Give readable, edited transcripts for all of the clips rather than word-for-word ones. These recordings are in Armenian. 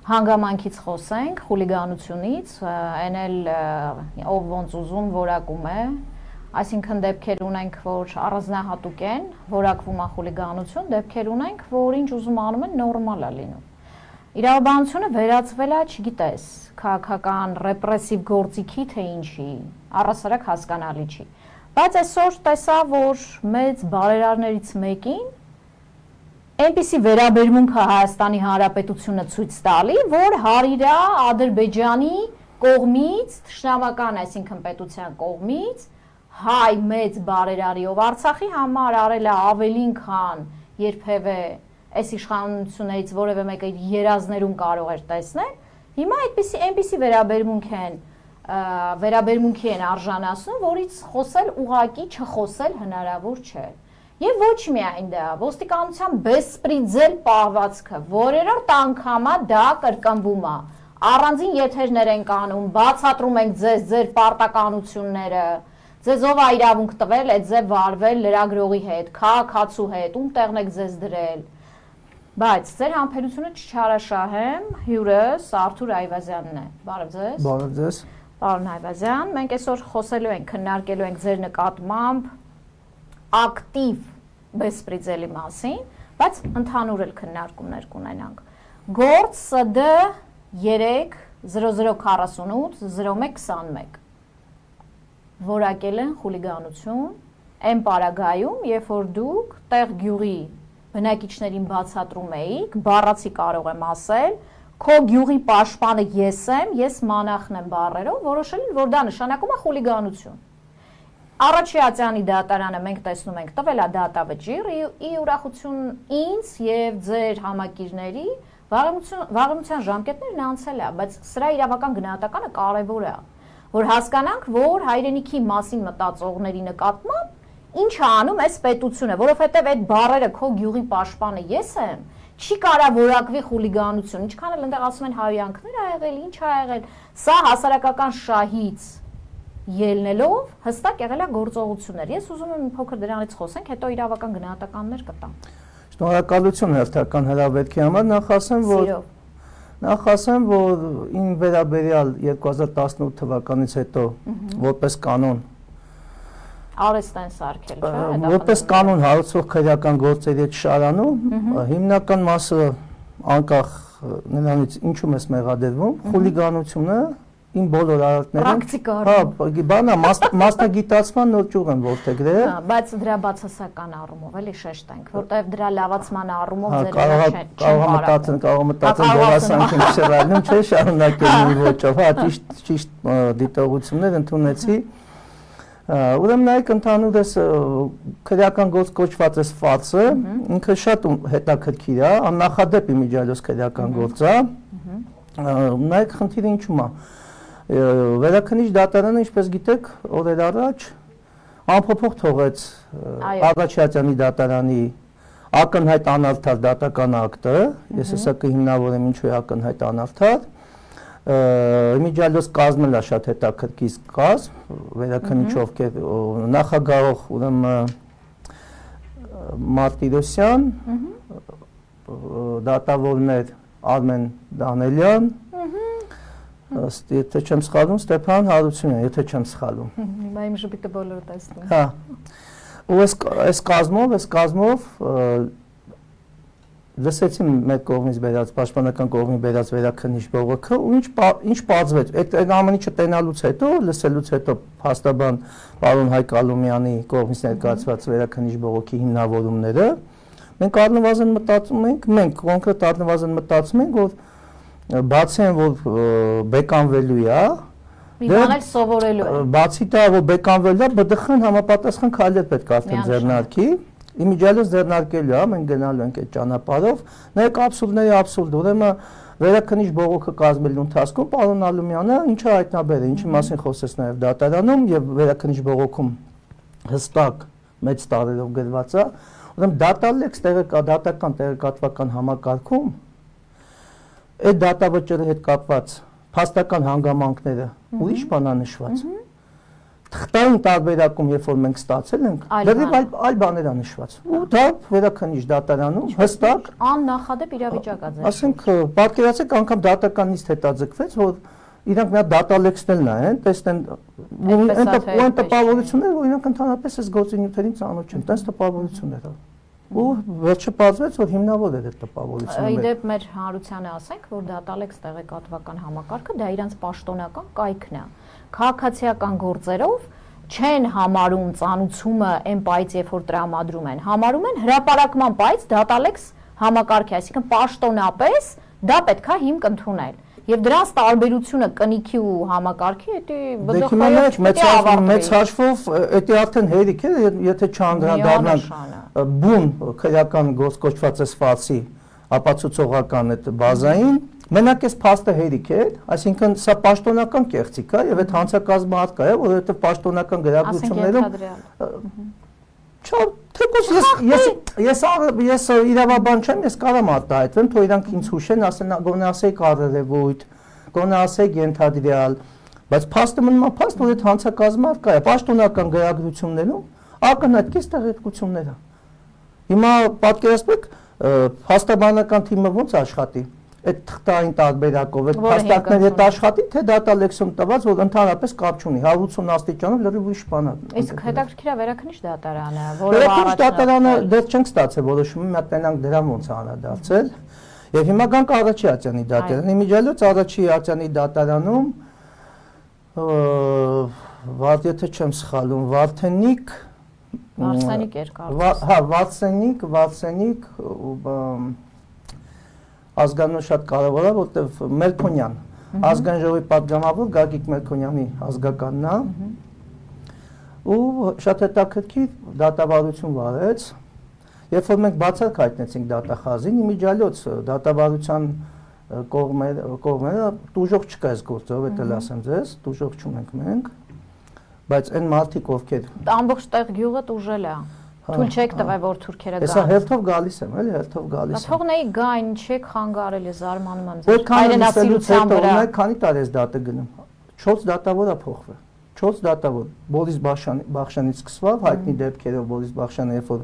հանգամանքից խոսենք, խուլիգանությունից, այն էլ ով ոնց ուզում որակում է, այսինքն դեպքեր ունենք, որ առանձնահատուկ են, որակվում է խուլիգանություն, դեպքեր ունենք, որ ինչ ուզում անում են, նորմալ է լինում։ Իրավաբանությունը վերածվել է, չգիտես, քաղաքական ռեպրեսիվ գործիքի թե ինչի, առհասարակ հասկանալի չի։ Բայց այսօր տեսա, որ մեծ բարերարներից մեկին այնպիսի վերաբերմունք է Հայաստանի Հանրապետությունը ցույց տալի, որ հարիրա Ադրբեջանի կողմից, թշնամական, այսինքն պետության կողմից, հայ մեծ բարերարիով Արցախի համար արել է ավելին, քան երբևէ այս իշխանություններից որևէ մեկը իր երազներում կարող էր տեսնել։ Հիմա այնպիսի վերաբերմունքի են արժանացնում, որից խոսել ուղղակի չխոսել հնարավոր չէ։ Եվ ոչ միայն դա, ոստիկանության բեսպրիձել պահվածքը, որերորդ անգամա դա կրկնվում է։ Առանձին եթերներ ենք անում, բացատրում ենք ձեզ ձեր պարտականությունները, ձեզ ով է իրավունք տվել, այդ ձև վարվել լրագրողի հետ, քաղաքացու հետ, ում տեղն եք ձեզ դրել։ Բայց ձեր համբերությունը չչարաշահեմ, հյուրս Արթուր Այվազյանն է։ Բարև ձեզ։ Բարև ձեզ։ Պարոն Այվազյան, մենք այսօր խոսելու ենք, քննարկելու ենք ձեր նկատմամբ ակտիվ բեսպրիձելի մասին, բայց ընդհանուր էլ քննարկումներ կունենանք։ Գործ ՍԴ 3 0048 0121 որակել են խուլիգանություն այն պարագայում, երբ որ դուք տեղ գյուղի բնակիչներին բացատրում էիք, բառացի կարող եմ ասել, քո գյուղի պաշտպանը ես եմ, ես մանախն եմ բառերով, որոշել են, որ դա նշանակում է խուլիգանություն։ Առաջիացյանի դատարանը մենք տեսնում ենք տվել է դատավճիռ, ի ուրախություն ինձ եւ ձեր համակիրների վաղեմության ժամկետներն անցել է, բայց սրա իրավական գնահատականը կարևոր է, որ հասկանանք, որ հայրենիքի մասին մտածողների նկատմամբ ինչ է անում այս պետությունը, որովհետև այդ բառերը քո գյուղի պաշտպանը ես եմ, չի կարա որակվի խուլիգանություն, ինչքան էլ այնտեղ ասում են հայհոյանքներ ա եղել, ինչ ա եղել, սա հասարակական շահից ելնելով հստակ եղել է գործողություններ։ Ես ուզում եմ փոքր դրանից խոսենք, հետո իրավական գնահատականներ կտամ։ Շնորհակալություն հերթական հրավերքի համար, նախ ասեմ, որ իմ վերաբերյալ 2018 թվականից հետո որպես կանոն արեստ են սարքել, չէ՞։ Որպես կանոն հարուցվող քրեական գործերի հետ շարանում, հիմնական մասը անկախ նրանից ինչում ես մեղադրվում, խուլիգանությունը իմ բոլոր արարքներում բանա մասնագիտացման նոր ճյուղ են որդեգրել, բայց դրա բացասական առումով էլի շեշտենք, որտեղ դրա լավացման առումով ձեր կարող մտածեն դերասանքին շարանում չէ շարունակել մի ոճով, հա ճիշտ դիտողություններ ընդունեցի։ Ուրեմն նայեք ընդհանուրս քրեական գործ կոչված է ֆարսը, ինքը շատ հետաքրքիր է, աննախադեպ իմիջիալոց քրեական գործ է։ Նայեք խնդիրը ինչու՞մ է։ Վերաքննիչ դատարանը, ինչպես գիտեք, օրեր առաջ անփոփոխ թողեց Աղաչյանի դատարանի ակնհայտ անարդար դատական ակտը, ես հեսա կհիմնավորեմ ինչու է ակնհայտ անարդար, իմիջիալոց կազմել է շատ հետաքրքիր կազմ, վերաքննիչ ովքեր նախագահող ուրեմն Մարտիրոսյան, դատավորներ Արմեն Դանելյան, եթե չեմ սխալվում, Ստեփան Հարությունյան, եթե չեմ սխալվում։ Հիմա իմ ժպիտը բոլորը տեսնում։ Հա։ Ու այս կազմով լսեցին մեր կողմից բերած, պաշտպանական կողմի բերած վերաքննիչ բողոքը, ու ինչ պարզվեց, այդ ամեն ինչը տենալուց հետո, լսելուց հետո փաստաբան պարոն Հայկ Ալոմյանի կողմից ներկայացված վերաքննիչ բողոքի հիմնավորումները, մենք առնվազն մտածում ենք, մենք կոնկրետ առնվազն մտածում ենք, որ բացի այն, որ բեկանվելու է, մի բան էլ սովորելու է։ Բացի դա, որ բեկանվելու է, ԲԴԽ-ն համապատասխան քայլեր պետք է արդեն ձեռնարկի, իմիջիալոց ձեռնարկելու է, մենք գնալու ենք այդ ճանապարհով, նայեք աբսուրդների աբսուրդ, ուրեմն վերաքննիչ բողոքը կազմելու ընթացքում պարոն Ալոմյանը ինչը հայտնաբերել, ինչի մասին խոսեց նաև դատարանում եւ վերաքննիչ բողոքում հստակ մեծ տարերով գրված է, ուրեմն դատալեքս դատական տեղեկատվական համակարգում այդ դատավճռի հետ կապված փաստական հանգամանքները ուրիշ բան է նշված։ թղթային տարբերակում, երբ որ մենք ստացել ենք, դեռ այլ բաներ է նշված։ Ու դա վերաքննիչ դատարանում հստակ աննախադեպ իրավիճակ է ձեր։ Ասենք, պատկերացեք, անգամ դատականից հետաձգվեց, որ իրանք մի հատ դատալեքսներ նայեն, տեսնեն այն տպավորությունները, որ իրանք ընդհանրապես այս գործունեություններին ծանոթ չեն, տես տպավորություններ ա։ Ու վերջը պարզվեց, որ հիմնավոր էր այդ տպավորությունը։ Իդեպ մեր հանրությանը ասենք, որ դատալեքս տեղեկատվական համակարգը դա իրանց պաշտոնական կայքն է։ Քաղաքացիական գործերով չեն համարում ծանուցումը այն պայծ, երբ որ տրամադրում են, համարում են հրապարակման պայծ դատալեքս համակարգի, այսինքն պաշտոնապես դա պետք է հիմք ընդունել։ Եվ դրանց տարբերությունը կնիքի ու համակարգի, դա մեծ հաշվով դա արդեն հերիք է, եթե չանդրադառնանք բուն քրեական գործ կոչված է սպասի ապացուցողական այդ բազային, մենակ այս փաստը հերիք է, այսինքն սա պաշտոնական կեղծիք է եւ այդ հանցակազմը արկա է, որովհետեւ պաշտոնական գրագրություններում ես իրավաբան չեմ, ես կարամ արտահայտվեմ, թող իրանք ինձ հուշեն, ասեն գոնե ասեի կարևոր, գոնե ասեի ենթադրյալ, բայց փաստը մնում է փաստ, որ այդ հանցակազմը արկա է, պաշտոնական գրագրություններում ակնհայտ կես տեղեկություններ է։ Հիմա պատկերացրեք, փաստաբանական թիմը ոնց աշխատի, այդ թղթային տարբերակով, այդ փաստարկների հետ աշխատի, թե դատալեքսում տված, որ ընդհանրապես կապ չունի, 180 աստիճանով լրիվ ուրիշ բան է։ Իսկ հետաքրքիր է վերաքննիչ դատարանը, որը առաջ դատարանը դեռ չենք ստացել որոշումը, մի հատ տենանք դրան ոնց անդրադարձել։ Եվ հիմա գանք առաջի ատյանի դատարան։ Իմիջիալոց առաջի ատյանի դատարանում եթե չեմ սխալվում, Վարդենիկ Վարսենիկ էր կարծես։ Հա, Վարսենիկ ազգանուն շատ կարևոր է, որտեղ Մելքոնյան, ազգային ժողովի պատգամավոր Գագիկ Մելքոնյանի ազգականն է, ու շատ հետաքրքիր դատավարություն վարեց, երբ որ մենք բացառք հայտնեցինք դատախազին, իմիջիալոց դատավարության կողմերը տուժող չկա այս գործով, էդ էլ ասեմ ձեզ, տուժող չունենք մենք, բայց այն մարդիկ ովքեր ամբողջ տեղ գյուղը տուժել է։ Թույլ չեք տվել, որ թուրքերը գան։ Հեսա հերթով գալիս եմ, էլի հերթով գալիս եմ։ Թողնեի գային, չեք խանգարել, զարմանում եմ ձեր հայրենասիրության վրա։ Քանի տարի ես դատը գնում։ 4 դատավոր է փոխվել։ 4 դատավոր։ Բորիս Բախշյանից սկսվավ, հայտնի դեպքերով Բորիս Բախշյանը, երբ որ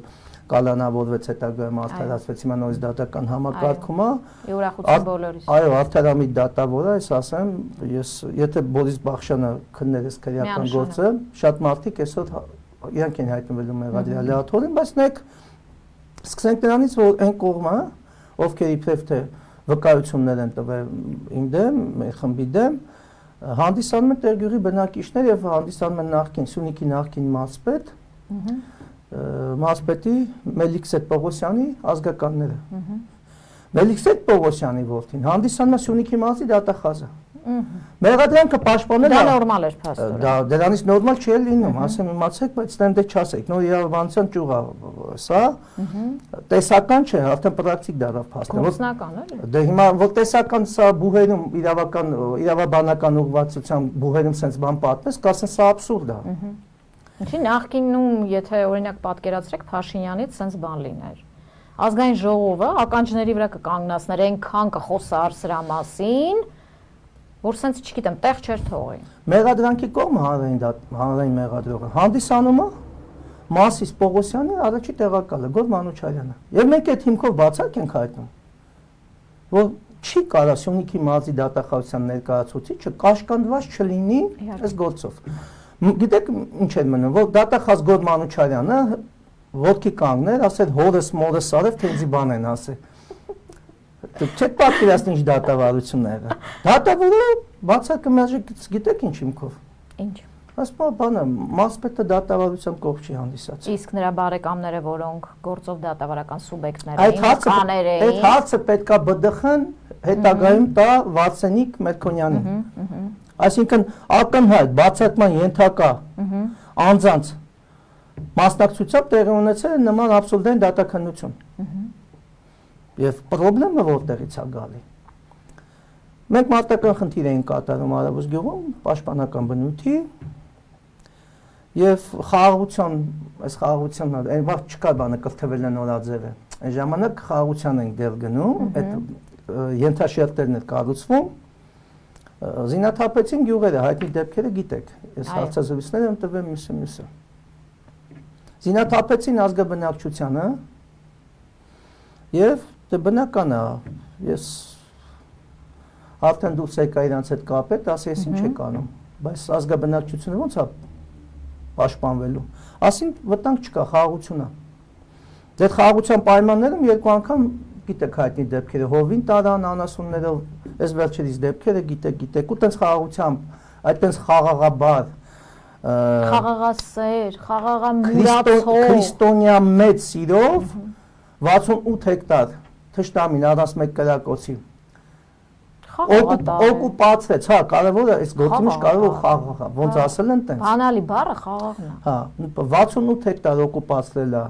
կալանավորվեց, հետագայում արդարացվեց, հիմա նորից դատական համակարգում է։ Ուրախություն բոլորիս։ Այո, արդարամի դատավորը, ես ասեմ, ես եթե Բորիս Բախշյանը քններ էս քրեական գործը, շատ մարդիկ այսօր իրանք են հայտնվելու մեղադրյալի աթոռին, բայց նայեք սկսենք նրանից, որ այն կողմը, ովքեր իբրև թե վկայություններ են տվել իմ դեմ, մեր խմբի դեմ, հանդիսանում են Տերգյուղի բնակիչներ եւ հանդիսանում են նախկին Սյունիքի նախկին մարզպետ, մարզպետի Մելիքսետ Պողոսյանի ազգականները։ Մելիքսետ Պողոսյանի որդին հանդիսանում է Սյունիքի մարզի դատախազը։ Մեղադրանքը պաշտպանել դա նորմալ էր փաստորեն։ Դա դրանից նորմալ չի լինում, ասեմ իմացեք, բայց ստենդե չասեք, նոր իրավաբանության ճյուղ է սա, տեսական չէ, արդեն պրակտիկ դառավ փաստը։ Գործնական էլի։ Դե հիմա որ տեսական սա բուհերում իրավաբանական ուղղվածության բուհերում sense բան պատմես, կասեն սա աբսուրդ է։ Ինչի նախկինում, եթե օրինակ պատկերացրեք Փաշինյանից sense բան լիներ։ Ազգային ժողովը ականջների վրա կկանգնացներ, այնքան կխոսար սրա մասին, որ sense չգիտեմ, տեղ չեր թողի։ Մեղադրանքի կողմը հանրային մեղադրողը հանդիսանումը Մասիս Պողոսյանի առաջի տեղակալը Գոռ Մանուչարյանը։ Եվ մենք այդ հիմքով բացակ ենք հայտնում, որ չի կարա Սյունիքի մարզի դատախազության ներկայացուցիչը կաշկանդված չլինի այս գործով։ Գիտեք ինչ էր մնում, որ դատախազ Գոռ Մանուչարյանը ոտքի կանգներ, ասել հորս մորս արև, թե ինձի բան են ասել։ Չեք պատկերացնի ինչ դատավարությունները։ Դատավորը բացակը մերժեք, գիտեք ինչ հիմքով։ Ինչ։ Ասում բանը, մարզպետը դատավարության կողմ չի հանդիսացել։ Իսկ նրա բարեկամները, որոնք գործով դատավարական սուբյեկտներ էին, կաներ էին։ Այդ հարցը պետքա ԲԴԽ-ն հետագայում տա Վարսենիկ Մելքոնյանին։ Այսինքն ակնհայտ բացակման ենթակա անձանց մասնակցությամբ տեղի ունեցել է նման աբսուրդային դատաքննություն։ Եվ խնդրեմը որտեղից է գալի։ Մենք մարտական խնդիր էինք կատարում Արևոս գյուղում, պաշտպանական բնույթի եւ խաղաղության, այս խաղաղության, այն վաղ չկա բանը կրթվել է նորաձևը։ Այն ժամանակ խաղաղության ենք դեր գնում, այդ ենթաշերտերն է կառուցվում Զինաթափեցին գյուղերը, հայտնի դեպքերը գիտեք։ Ես հարցազրույցներ եմ տվել մյուսը։ Զինաթափեցին ազգաբնակչությանը եւ դե բնական է, ես արդեն դուրս եկա իրանց հետ կապել, ասի ես ինչ եք անում, բայց ազգաբնակչությունը ո՞նց է պաշտպանվելու։ Ասին վտանգ չկա, խաղաղություն է։ Այդ խաղաղության պայմաններում երկու անգամ գիտեք հայտնի դեպքերը, հովին տարան անասուններով, այս վերջերից դեպքերը գիտեք, ու տենց խաղաղությամբ, այդտենց խաղաղաբար, խաղաղասեր, խաղաղամուրացող, քրիստոնյա մեծ սիրով 68 հեկտար թշնամին առանց մեկ կրակոցի օկուպացրեց, հա, կարևորը այս գործի մեջ կարևոր խաղաղ է, ոնց ասել են տենց։ Բանալի բառը խաղաղն է։ Հա, 68 հեկտար օկուպացրել է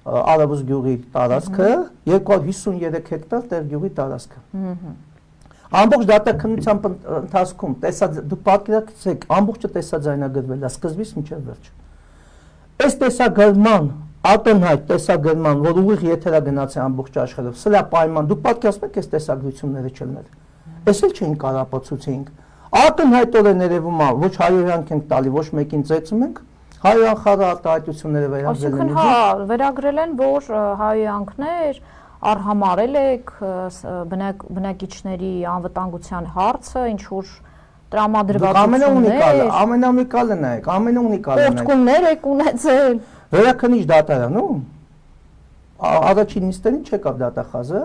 Արաբուս գյուղի տարածքը, 253 հեկտար տեր գյուղի տարածքը։ Ամբողջ դատաքննության ընթացքում դուք պատկերացրեք, ամբողջը տեսաձայնագրվել է սկզբից մինչև վերջ։ Այս տեսագրման, ակնհայտ տեսագրման, որ ուղիղ եթերա գնաց է ամբողջ աշխարհով, սրա պայման, դուք պատկերացնում եք այս տեսագրությունները չլներ։ Էս էլ չէին կարապացուցենք։ Ակնհայտորեն երևում է, ոչ հայոյանք ենք տալի, ոչ մեկին ծեծում ենք, հայոյան խաղը արտահայտությունները վերագրել են։ Այսինքն հա, վերագրել են, որ հայոյանքներ արհամարել եք բնակիչների անվտանգության հարցը, ինչ որ տրամադրվածություններ։ Ամենաունիկալը նայեք, ամենաունիկալը նայեք։ Պորտկումներ եք ունեցել։ Վերաքննիչ դատարանում առաջին նիստերին չեկավ դատախազը,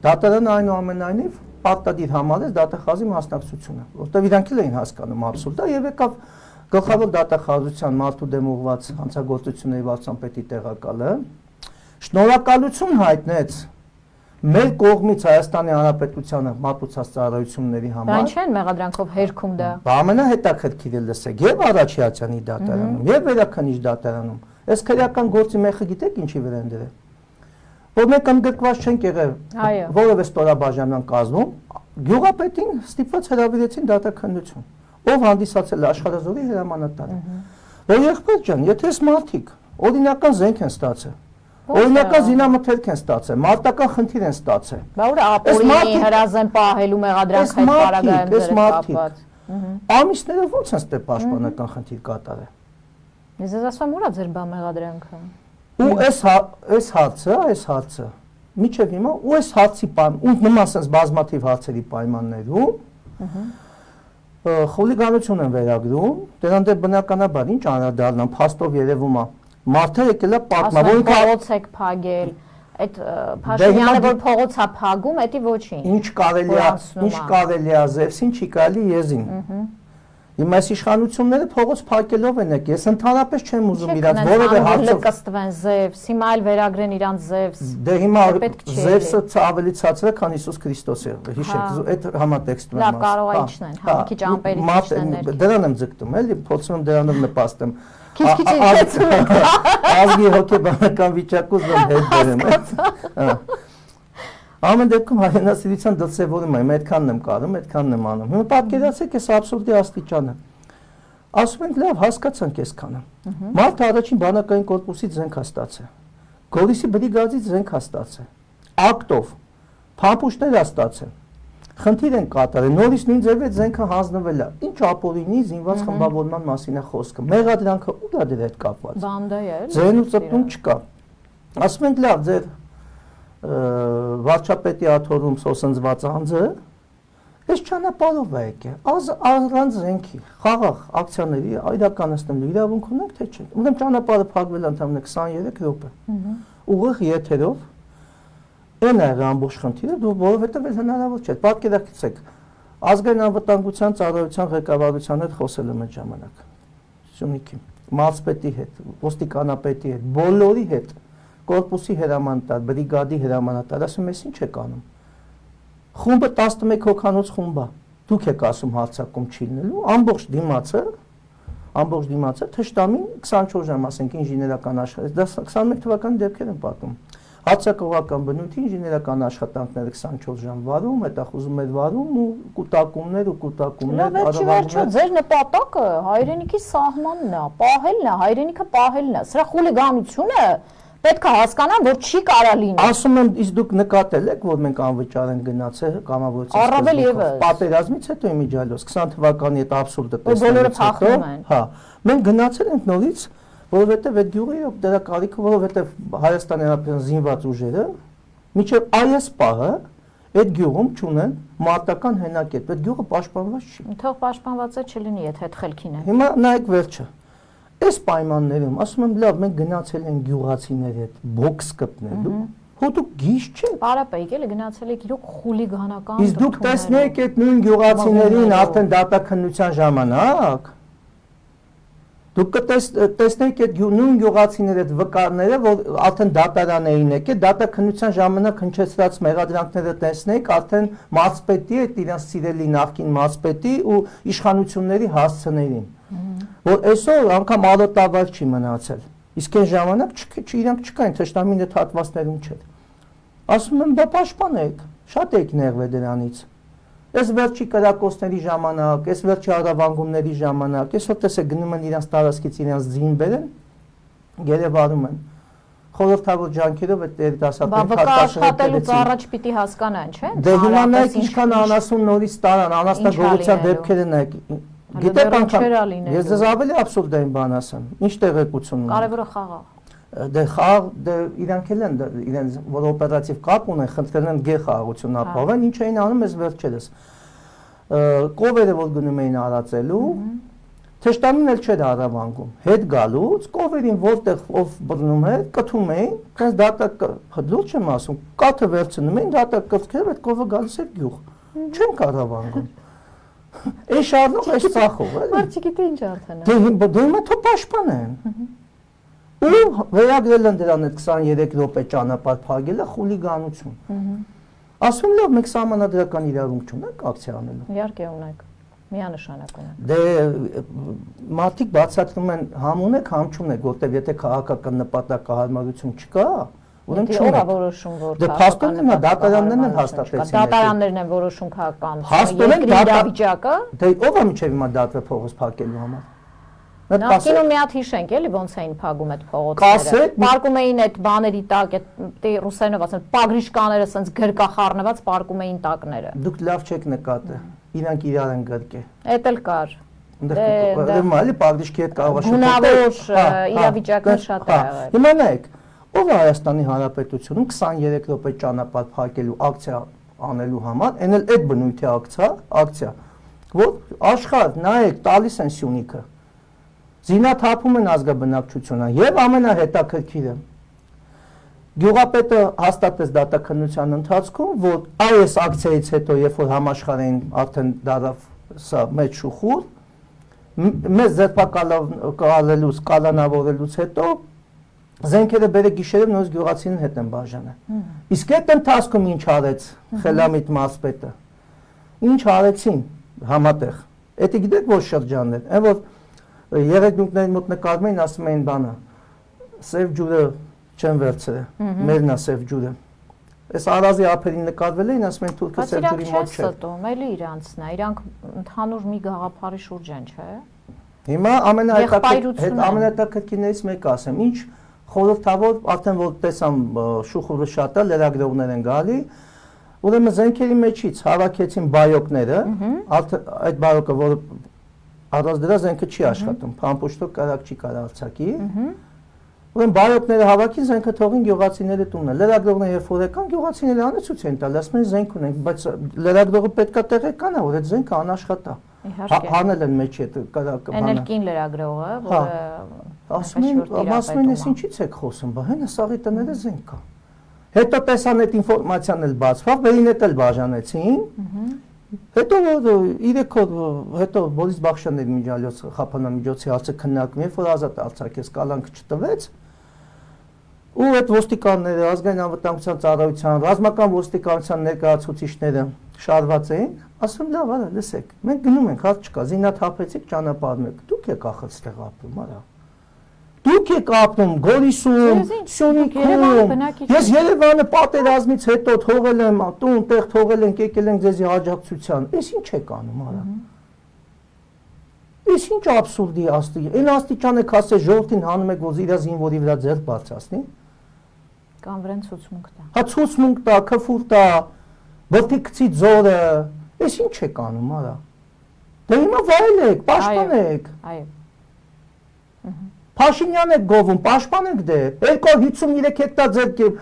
դատարանը այնուամենայնիվ պարտադիր համարեց դատախազի մասնակցությունը, որտեղ իրանք էլ էին հասկանում աբսուրդը եւ եկավ գլխավոր դատախազության մարդու դեմ ուղղված հանցագործությունների վարչապետի տեղակալը շնորհակալություն հայտնեց մեր կողմից Հայաստանի Հանրապետությանը մատուցած ծառայությունների համար։ Դա ինչ են մեղադրանքով հերքում դա։ Ամենահետաքրքիրը լսեք, եւ Արաչյացյանի դատարանում, եւ Վերաքննիչ դատարանում։ Այս քրեական գործի մեխը գիտեք ինչի վրա են դրել։ Որ մենք ընդգրկված չենք եղել որևէ ստորաբաժանման կազմում, գյուղապետին ստիպված հրավիրեցին դատաքննություն, ով հանդիսացել է Աշխարհազորի հրամանատարը։ Որ եղբայր ջան, եթե այս մարդիկ օրինական զենք են ստացել, օրինական զինամթերք են ստացել, մարտական խնդիր են ստացել։ Բա ուր ապօրինի հրազեն պահելու մեղադրանք այդ բարագայում դրել կապված։ Ամիսներով ո՞նց են ստե պաշտպանական խնդիր կատարել։ Ես ասում եմ ուրա ձեր բա մեղադրանքը։ Ու այս հարցը միջև հիմա ու այս հարցի ու նման sense բազմաթիվ հարցերի պայմաններում խուլիգանություն են վերագրում, դրանց դե բնականաբար ինչ անդրադառնան, փաստով երևում է մարդը եկել է պատմավոր փողոց եք փագել, այդ Փաշինյանը որ փողոց է փագում, էդի ոչինչ։ Ինչ կարելի է Զևսին, չի կարելի Եզին։ Հիմա այս իշխանությունները փողոց փակելով են եկել, ես ընդհանրապես չեմ ուզում իրանց որևէ հարցով կստվեն Զևս, հիմա էլ վերագրեն իրանց Զևս։ Դե հիմա Զևսը ավելի ցածր է, քան Հիսուս Քրիստոսը, հիշեք, այդ համատեքստում եմ ասում։ Լավ, կարող է իջնեն, հա, մի քիչ ամպերի իջնեն։ Դրան եմ ձգտում, էլի, փորձում եմ դրանով նպաստեմ։ Քիչ-քիչ իջեցում եք։ Ազգի հոգեբանական վիճակուց եմ հետ բերեմ։ Ամեն դեպքում հայրենասիրության դրսևորում եմ, այդքանն եմ կարում, այդքանն եմ անում։ Հիմա պատկերացրեք այս աբսուրդի աստիճանը։ Ասում ենք լավ, հասկացանք այսքանը։ Մարդը առաջին բանակային կորպուսից զենք է ստացել։ Գորիսի բրիգադից զենք է ստացել։ Ակտով փամփուշտներ է ստացել։ Խնդիր են կատարել, նորից նույն ձևով զենքը հանձնվել է։ Ինչ ապօրինի զինված խմբավորման մասին է խոսքը։ Մեղադրանքը ու դա դրա հետ կապված։ Բանդա է։ Ձեն ու ծպտուն չկա։ Ասում ենք լավ, ձեր վարչապետի աթոռում սոսնձված անձը այս ճանապարհով է եկել առանց զենքի խաղաղ ակցիաների իրականացնելու իրավունք ունենք թե չէ։ Ուրեմն ճանապարհը փակվել է ընդամենը 23 րոպե։ Ուղիղ եթերով այն է ամբողջ խնդիրը, որովհետև էլ հնարավոր չէ։ Պատկերացրեք, ազգային անվտանգության ծառայության ղեկավարության հետ խոսել եմ այդ ժամանակ։ Սյունիքի մարզպետի հետ, ոստիկանապետի հետ, բոլորի հետ կորպուսի հրամանատար, բրիգադի հրամանատար, ասում ես ինչ եք անում։ Խումբը 11 հոգանոց խումբ է։ Դուք եք ասում հարձակում չի լինելու, ամբողջ դիմացը թշնամին 24 ժամ, ասենք ինժեներական աշխատանք, դա 21 թվականի դեպքեր են պատում։ Հարձակողական բնույթի ինժեներական աշխատանքները 24 ժամ վարում, հետախուզում էր վարում ու կուտակումներ վերջի ձեր նպատակը հայրենիքի սահմանն է, պահելն է, հայրենիքը պահելն է։ Սրա խուլիգանությունը Պետք է հասկանան, որ չի կարա լինել։ Ասում եմ, իսկ դուք նկատել եք, որ մենք անվճար են գնացել կամավորության Առավել ևս։ պատերազմից հետո իմիջիալոց 20 թվականի այդ աբսուրդը բոլորը տեսնելուց փախնում են։ հա, մենք գնացել ենք նորից, որովհետև այդ գյուղը իրոք դրա կարիքը, որովհետև Հայաստանի Հանրապետության զինված ուժերը մինչև այս պահը այդ գյուղում չունեն մարտական հենակետ, այդ գյուղը պաշտպանված չի։ Թող պաշտպանված է չլինի, եթե այդ խելքին է։ Հիմա նայեք վերջը։ Այս պայմաններում, ասում եմ, լավ, մենք գնացել ենք գյուղացիների հետ բոքս կպնելու, հո դուք գիժ չեք։ Պարապեիք էլի գնացել եք իրոք խուլիգանական։ Իսկ դուք տեսնեք այդ նույն գյուղացիներին արդեն դատաքննության ժամանակ, դուք տեսնեք այդ նույն գյուղացիների այդ վկարները, որ արդեն դատարան էին եկել, դատաքննության ժամանակ հնչեցրած մեղադրանքները տեսնեք, արդեն մարզպետի այդ իրենց սիրելի նախկին մարզպետի ու իշխանությունների հասցեներին, որ այսօր անգամ ալոտավար չի մնացել։ Իսկ այն ժամանակ իրանք չկային, թշնամին այդ հատվածներում չէր։ Ասում եմ, դա պաշտպանեք, շատ եք նեղվել դրանից։ Այս վերջի կրակոցների ժամանակ, այս վերջի առավանգումների ժամանակ, այսօր տեսեք գնում են իրենց տարածքից իրենց ձին բերեն, գերեվարում են։ Խորհրդավոր ջանքերով այդ երիտասարդների աշխատելուց առաջ պիտի հասկանան, չէ՞։ Դե հիմա նայեք ինչքան անասուն նորից տարան, անասնագողության դեպքերը նայեք։ Գիտեք անգամ, ես ձեզ ավելի աբսուրդ եմ բան ասեմ, ինչ տեղեկություն ունեմ։ Կարևորը խաղաղ։ Դե խաղ, դե իրանք էլ են իրենց որ օպերատիվ կապ ունեն, խնդրել են գեխաղություն ապահովեն, ինչ էին անում ես վերջերս։ Կովերը որ գնում էին արածելու, թշնամին էլ չէր առավանգում։ Հետ գալուց կովերին որտեղ ով բռնում է, կթում էին, այնց դատա լուրջ եմ ասում, կաթը վերցնում էին, դատա կրծքերով այդ կովը գալիս էր գյուղ։ Չեն կառավանգում։ Այս շարնող, այս ծախով, էլի։ Մարդիկ գիտի ինչ արդեն։ Դե հիմա թող պաշտպանեն։ Ու վերագրել են դրան այդ 23 րոպե ճանապարհ փակելը խուլիգանություն։ Ասում լավ, մենք սահմանադրական իրավունք չունենք ակցիա անելու։ Իհարկե ունենք։ Միանշանակ ունենք։ Դե մարդիկ բացատրում են համ ունեք, համ չունեք, որտեղ եթե քաղաքական նպատակահարմարություն չկա, ուրեմն չունեք։ Ո՞ր որոշում որ դե փաստորեն դատարաններն են հաստատեցին։ Դատարաններն են որոշում քաղաքական իրավիճակը։ Դե ով է միջև հիմա դատվե փողոց փակելու համար։ Նախկինում մի հատ հիշենք, էլի ոնց էին փակում այդ փողոցները։ Պարկում էին այդ բաների տակ, այդ ռուսերենով ասեն, պագրիշկաները ասենց գրկախառնված պարկում էին տակները։ Դուք լավ չեք նկատել։ Իրանք իրար են գրկե։ Էդ էլ կար։ Դե մալի պագրիշքի հետ կարող է գունավոր իրավիճակը շատ է եղել։ Հիմա նայեք, ով է Հայաստանի Հանրապետությունում 23 րոպե ճանապարհ փակելու ակցիա անելու համար, այն էլ այդ բնույթի ակցիա, որ աշխարհ նայեք տալիս են Սյունիքը։ Զինաթափում են ազգաբնակչությունը եւ ամենահետաքրքիրը գյուղապետը հաստատեց դատաքննության ընթացքում, որ այս ակցիայից հետո, երբ որ համաշխարհային արդեն դարավ սա մեծ շուխուր, մեծ ձերբակալելուց, կալանավորելուց հետո զենքերը բերե գիշերով նույնիսկ գյուղացիներին հետ են բաժանել։ Իսկ այդ ընթացքում ինչ արեց խելամիտ մարզպետը։ Ինչ արեցին համատեղ։ Էդի գիտեք որ շրջաններ, այն որ Երեգնուկների մոտ նկարում էին, ասում էին բանը, սև ջուրը չեն վերցրել, մերն է սև ջուրը։ Այս արազի ափերին նկարվել էին, ասում են թուրքը սև ջուրի մոտ չէ։ Բայց իրանք չեն ստում, էլի իրանցն է, իրանք ընդհանուր մի գաղափարի շուրջ են, չէ։ Հիմա ամենահետաքրքիրներից մեկը ասեմ, ինչ խորհրդավոր, արդեն որ տեսամ շուխուրը շատ է, լրագրողներ են գալի, ուրեմն զենքերի մեջից հավաքեցին բայոկները, այդ բայոկը, որը առանց դրա զենքը չի աշխատում, փամփուշտով կարակ չի կարա արձակի։ Ուրեմն բայոկները հավաքին, զենքը թողին գյուղացիների տունը։ Լրագրողները երբ որ եկան, գյուղացիները անեցույց են տալի, ասում են զենք ունենք, բայց լրագրողը պետքա տեղեկանա, որ այդ զենքը անաշխատա։ Հանել են մեջի այդ կարակը բանը։ Այն էլ կին լրագրողը, որը ասում են, ինչի՞ց եք խոսում, բա հենա սաղի տները զենք կա։ Հետո տեսան այդ ինֆորմացիան էլ բացվավ, վերին էլ բաժանեցին։ Հետո 3 օր հետո Բորիս Բախշյանների միջալոց խափանամիջոցի հարցը քննարկվում, երբ որ ազատ արձակեց, կալանք չտվեց, ու այդ ոստիկանները, ազգային անվտանգության ծառայության, ռազմական ոստիկանության ներկայացուցիչները շարված էին, ասում լավ, արա, լսեք, մենք գնում ենք, հարց չկա, զինաթափեցիք, ճանապարհում եք, դուք եք ախր ստեղ ապրում, արա։ Դուք եք ապրում Գորիսում, Սյունիքում, ես Երևանը պատերազմից հետո թողել եմ, տուն տեղ թողել ենք, եկել ենք ձեզի աջակցության, ես ինչ եք անում, արա։ Ես ինչ աբսուրդի աստի, այն աստիճան եք ասել ժողովրդին հանում եք, որ իր զինվորի վրա ձեռք բարձրացնի, Կամ վրան ցուցմունք տա։ Հա ցուցմունք տա, քֆուր տա, բրտիկցի ձորը, ես ինչ եք անում, արա։ Դե հիմա վայելեք, պաշտպանեք։ Այո։ Փաշինյան եք գովում, պաշտպանեք դե։ 253 հեկտար ձեր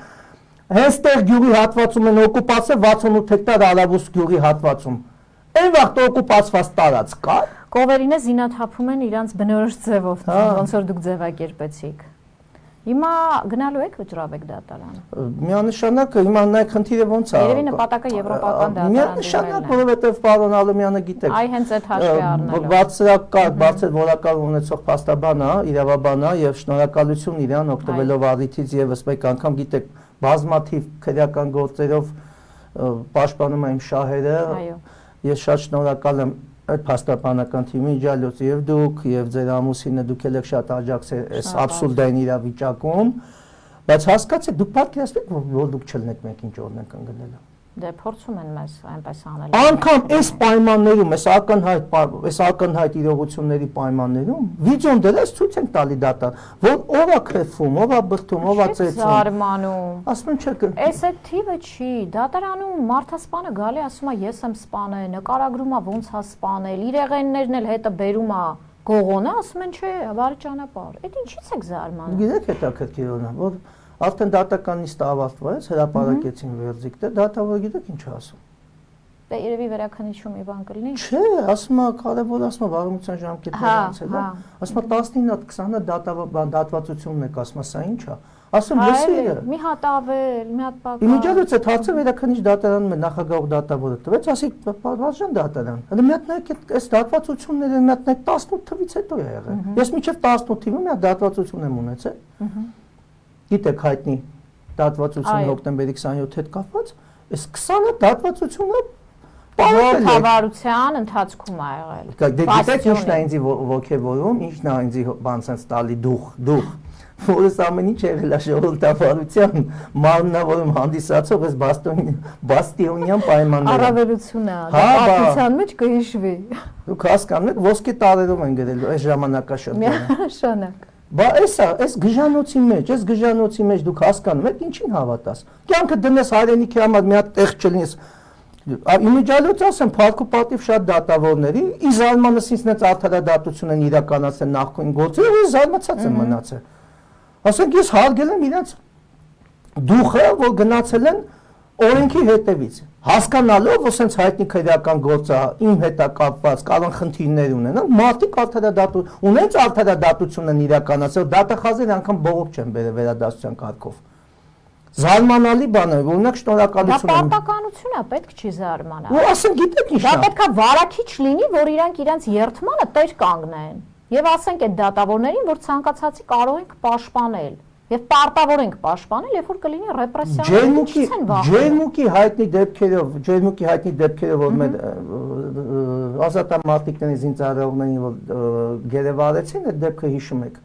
հստեղ գյուղի հատվածում են օկուպացել 68 հեկտար Արավուս գյուղի հատվածում։ Այն վաղ օկուպացված տարածք կա։ Կովերինը զինաթափում են իրանց բնորոշ ձևով, ոնց որ դուք ձևակերպեցիք։ Հիմա գնալու եք վճռաբեկ դատարան։ Միանշանակ հիմա նայեք խնդիրը ոնց է։ Երևի նպատակը եվրոպական դատարան։ Միանշանակ, որովհետև պարոն Ալոմյանը գիտեք։ Այ հենց այդ հաշվի առնելով։ Բարձր որակալ ունեցող փաստաբան է, իրավաբան է եւ շնորհակալություն իրան օգտվելով առիթից եւս մեկ անգամ գիտեք բազմաթիվ քրեական գործերով պաշտպանում է իմ շահերը։ Այո։ Ես շատ շնորհակալ եմ այդ փաստաբանական թիմի ջալոց եւ դուք եւ ձեր ամուսինը դուք եք շատ աջակցել այս абսուրդային իրավիճակում, բայց հասկացեք դուք պատկերացրեք որ դուք չլնեք մեկ ինչ օրինակ ընկնելը։ Դե փորձում են մեզ այնպես անել։ Անկամ այս պայմաններում, այս ակնհայտ իրողությունների պայմաններում վիդեոն դրած ցույց են տալի դատա, որ ով է քրվում, ով է բրդում, ով է ծեծում։ Զարմանում։ Ասում են չեք։ Այս այդ թիվը չի, դատարանում մարդասպանը գալի ասում է ես եմ սպանել, նկարագրում է ոնց է սպանել, իրեղեններն էլ հետը բերում է գողոնը, ասում են չէ, բարի ճանապարհ։ Այդ ինչի՞ց եք զարմանում։ Գիտեք հետաքրքիրն է, որ արդեն դատական նիստը ավարտվեց, հրապարակեցին վերդիկտը, դատավորը գիտեք ինչ ասում։ Դե երևի վերաքննիչում մի բան կլինի։ Չէ, ասում է կարևոր ասում է վարումության ժամկետները անցել, հա։ Ասում է 19-ը 20-ը դատվածությունն եք, ասում է սա ի՞նչ է։ Ասում լսի։ Մի հատ ավել, մի հատ պակաս։ Իմիջիայլոց այդ հարցը վերաքննիչ դատարանում է նախագահ դատավորը տվեց, ասի բաժան դատարան։ Հələ մի հատ նայեք այս դատվածությունները մի հատ նայեք 18 թվից հետո է եղել։ Ես մինչև 18 թիվը մի հատ դատվածություն եմ ունեցել։ Գիտեք հայտնի դատվածությունը հոկտեմբերի 27-ի հետ կապված, այս 20-ը դատվածությունը Ժողովրդավարության ընթացքում ա եղել։ Գիտեք ինչն է ինձ ոգևորում, ինչն է ինձ բանցած տալի դուխ, որս ամեն ինչ եղել է ժողովրդավարության մարմնավորում հանդիսացող այս բաստիոնյան պայմանները։ Առավելությունը դատության մեջ կհիշվի։ Դուք հասկանում եք, ոսկե տարերով են գրել այս ժամանակաշրջանը։ Միանշանակ։ Բա այս գժանոցի մեջ դուք հասկանում եք ինչին հավատաս։ Կյանքը դնես հայրենիքի համար մի հատ տեղ չլինես։ Իմիջիայլոց ասեմ, փառք ու պատիվ շատ դատավորների, ի զարմանս ինձ նենց արդարադատություն են իրականացել նախկին գործերը, ու զարմացած եմ մնացել։ Ասենք ես հարգել եմ իրենց դուխը, որ գնացել են օրենքի հետևից, հասկանալով, որ սենց հայտնի քրեական գործ է, իմ հետ է կապված, կարող խնդիրներ ունենան, մարդիկ ունենց արդարադատություն են իրականացել, դատախազեր անգամ բողոք չեն բերել վերադասության կարգով։ Զարմանալի բան է, օրինակ շնորհակալություն եմ։ Դա պարտականություն է, պետք չի զարմանալ։ Ու ասենք գիտեք ինչն է։ Դա պետքա վարակիչ լինի, որ իրանք իրենց երթմանը տեր կանգնեն։ Եվ ասենք այդ դատավորներին, որ ցանկացածի կարող ենք պաշտպանել։ Եվ պարտավոր ենք պաշտպանել, երբ որ կլինի ռեպրեսիաներ։ Ջերմուկի հայտնի դեպքերով, որ մեր ազատամարտիկների զինծառայողներին որ գերեվարեցին, այդ դեպքը հիշում եք,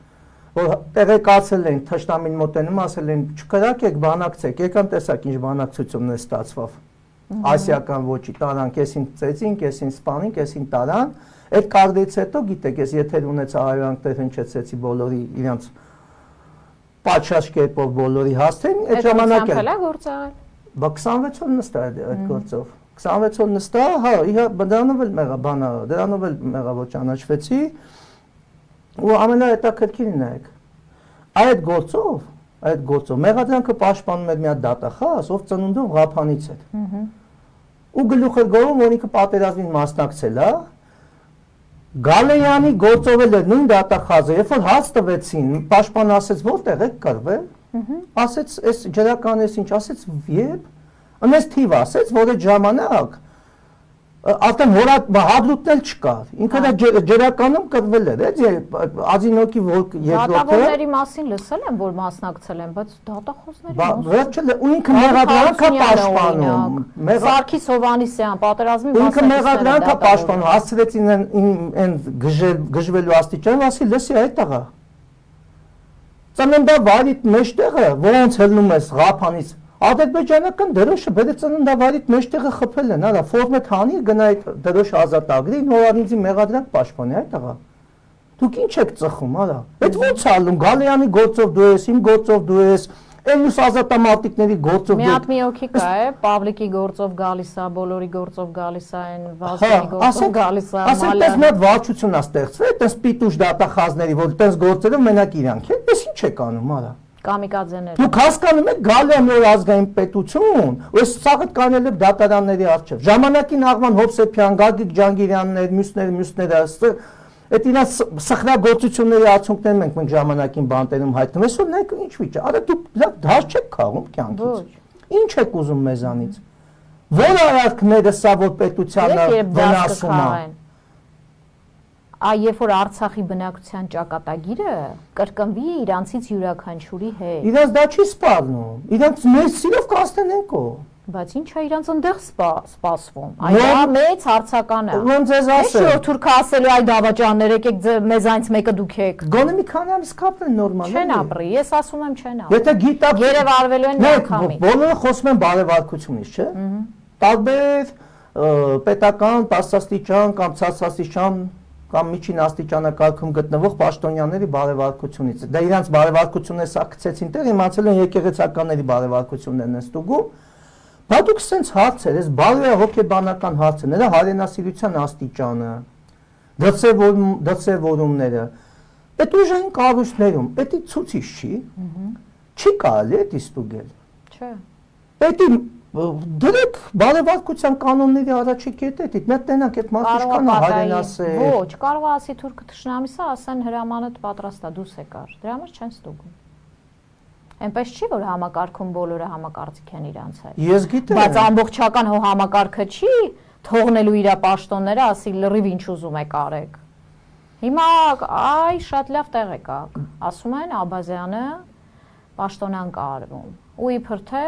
որ տեղեկացել են, թշնամին մոտենում, ասել են չկրակեք, բանակցեք, եկան տեսակ ինչ բանակցություններ ստացվավ։ Ասիական ոճի տարան, կեսին ծեծին, կեսին սպանին, կեսին տարան։ Այդ կարգից հետո գիտեք, ես եթեր ունեցա հայրանքներ հնչեցեցի բոլորի իրանց պատշաճ կերպով բոլորի հասցեն, այդ ժամանակ էլ է գործել։ Բա 26 օր նստա այդ գործով։ 26 օր նստա, հա, դրանով էլ մեղավոր ճանաչվեցի։ Ու ամենահետաքրքիրն նայեք։ Այդ գործով մեղադրանքը պաշտպանում էր մի հատ դատախազ, ով ծնունդով Ղափանից էր։ Ու գլուխ էր գովում, որ ինքը պատերազմին մասնակցել է։ Գալեյանի գործով էր նույն դատախազը, երբ որ հաց տվեցին, պաշտպանը ասեց որտեղ եք կրվել։ Ասեց, այս ջրականես ինչ, ասեց երբ։ Անես թիվ ասեց, որ այդ ժամանակ Արդեն հադրուտն էլ չկար, ինքը դա ջրականում կրվել էր, ածինոկի երկրորդը։ Դատավորների մասին լսել եմ, որ մասնակցել են, բայց դատախոսների ու ինքը մեղադրանք է պաշտպանում։ Սարգիս Հովհաննիսյան, պատերազմի ինքը մեղադրանք է պաշտպանում, հասցրեցին այն գժվելու աստիճան, ասի լսի այդ տղա։ Ծննդավայրիդ մեջտեղը, որոնց հելնում ես Ղափանից, Ադրբեջանական դրոշը բերեց ծննդավայրիդ մեջտեղը խփել են, արա ֆորմետ հանի գնա այդ դրոշը ազատ ագրի, նորարինձի մեղադրանք պաշտպանի այդ տղա։ Դուք ինչ եք ծխում, արա։ Այդ ո՞նց ալում, Գալեյանի գործով դու ես, իմ գործով դու ես, Այն ուսի ազատամարտիկների գործով մի հատ մի օքի կա է, Պավլիկի գործով գալիս է, բոլորի գործով գալիս է, այն Վազգենի գործով գալիս է, ասենք պես մի հատ վարչություն է ստեղծվել, այդպես պիտուշ դատախազների, որ այդպես գործերով մենակ իրանք են, ես ինչ եք անում, արա։ Կամիկաձեներ։ Դուք հասկանում եք, գալի է նոր ազգային պետություն, ու այս սաղը կանել է դատարանների առջև։ Ժամանակին աղման Հովսեփյան, Գագիկ Ջանգիրյաններ, մյուսները, այդ իրանց սխրագործությունների արդյունքներն մենք ժամանակին բանտերում հայտնում։ Այսօր նայեք ինչ վիճակ։ Արա դուք դաշ չեք քաղում կյանքից։ Ինչ եք ուզում մեզանից։ Որ արարքները սա որ պետությանը վնասում է։ Երբ որ Արցախի բնակության ճակատագիրը կրկնվի իրանցից յուրաքանչյուրի հետ։ Իրանց դա չի սպառնում։ Իրանց մեծ սիրով կաստենենք ո։ Բայց ինչ է իրանց այնտեղ սպասվում։ Այո, մեծ հարցական է։ Ոնց ես ասել։ Ինչ թուրքը ասելու այ դավաճաններ եկեք մեզանից մեկը դուք եք։ Գոնե մի քանի ամիս կապրեն նորմալ։ Չեն ապրի, ես ասում եմ չեն ապրի։ Եթե գիտակ երև արվելու են միանգամից։ Բոլորը խոսում են բարեվարկությունից, չէ՞։ Տարբեր պետական, բարձրաստիճան կամ ցածրաստիճան կամ միջին աստիճանակարգում գտնվող պաշտոնյաների բարեվարկությունից։ Դա իրանց բարեվարկությունները սա գցեցին տեղ, իմացել են եկեղեցականների բարեվարկություններն են ստուգում։ Դա դուք սենց հարցեր, այս բարոյա հոգեբանական հարցերը, հայրենասիրության աստիճանը, դրսևորումները, այդ ուժային կառույցներում, դա ցուցիչ չի, չի կարելի է ստուգել։ Չէ։ Դա դրեք բարեվարկության կանոնների առաջի կետը, մենք տենանք այդ մարդիշկանը հայրենասեր։ Ոչ, կարող է ասի թուրքը թշնամիսը, ասեն հրամանդ պատրաստ է, դուս եկար։ Դրա համար չեն ստուգում։ Այնպես չի, որ համակարգում բոլորը համակարծիք են իրանց հետ։ Ես գիտեմ։ Բայց ամբողջական համակարգը չի թողնելու իր պաշտոնները, ասի լրիվ ինչ ուզում եք արեք։ Հիմա այ շատ լավ տեղ եկաք։ Ասում են Աբազյանը պաշտոնան կա արվում։ Ու իբր թե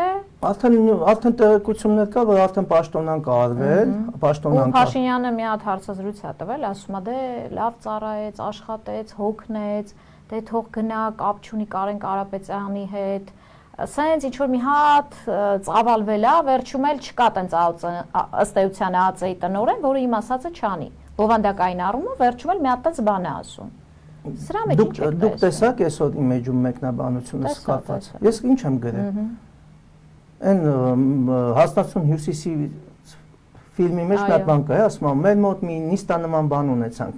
արդեն տեղեկություններ կա, որ արդեն պաշտոնան կա արվել, պաշտոնան կա։ Ու Փաշինյանը մի հատ հարցազրույց է տվել, ասում է դե լավ ծառայեց, աշխատեց, հոգնեց, դե թող գնա, կապ չունի Կարեն Կարապետյանի հետ։ Սենց ինչ որ մի հատ ծավալվել է, վերջում էլ չկա տենց ըստ էության ԱԱԾ-ի տնօրեն, որը իմ ասածը չանի։ Բովանդակային առումով վերջում էլ մի հատ տես բան է ասում։ Սրա մեջ ինչ է։ Դուք տեսաք այսօր իմեջում մեկնաբանությունը սկսած։ Ես ինչ եմ գրել։ Այն հաստատություն հյուսիսի ֆիլմի մեջ մի բան կա, ասում եմ, մեր մոտ մի նիստանման բան ունեցանք։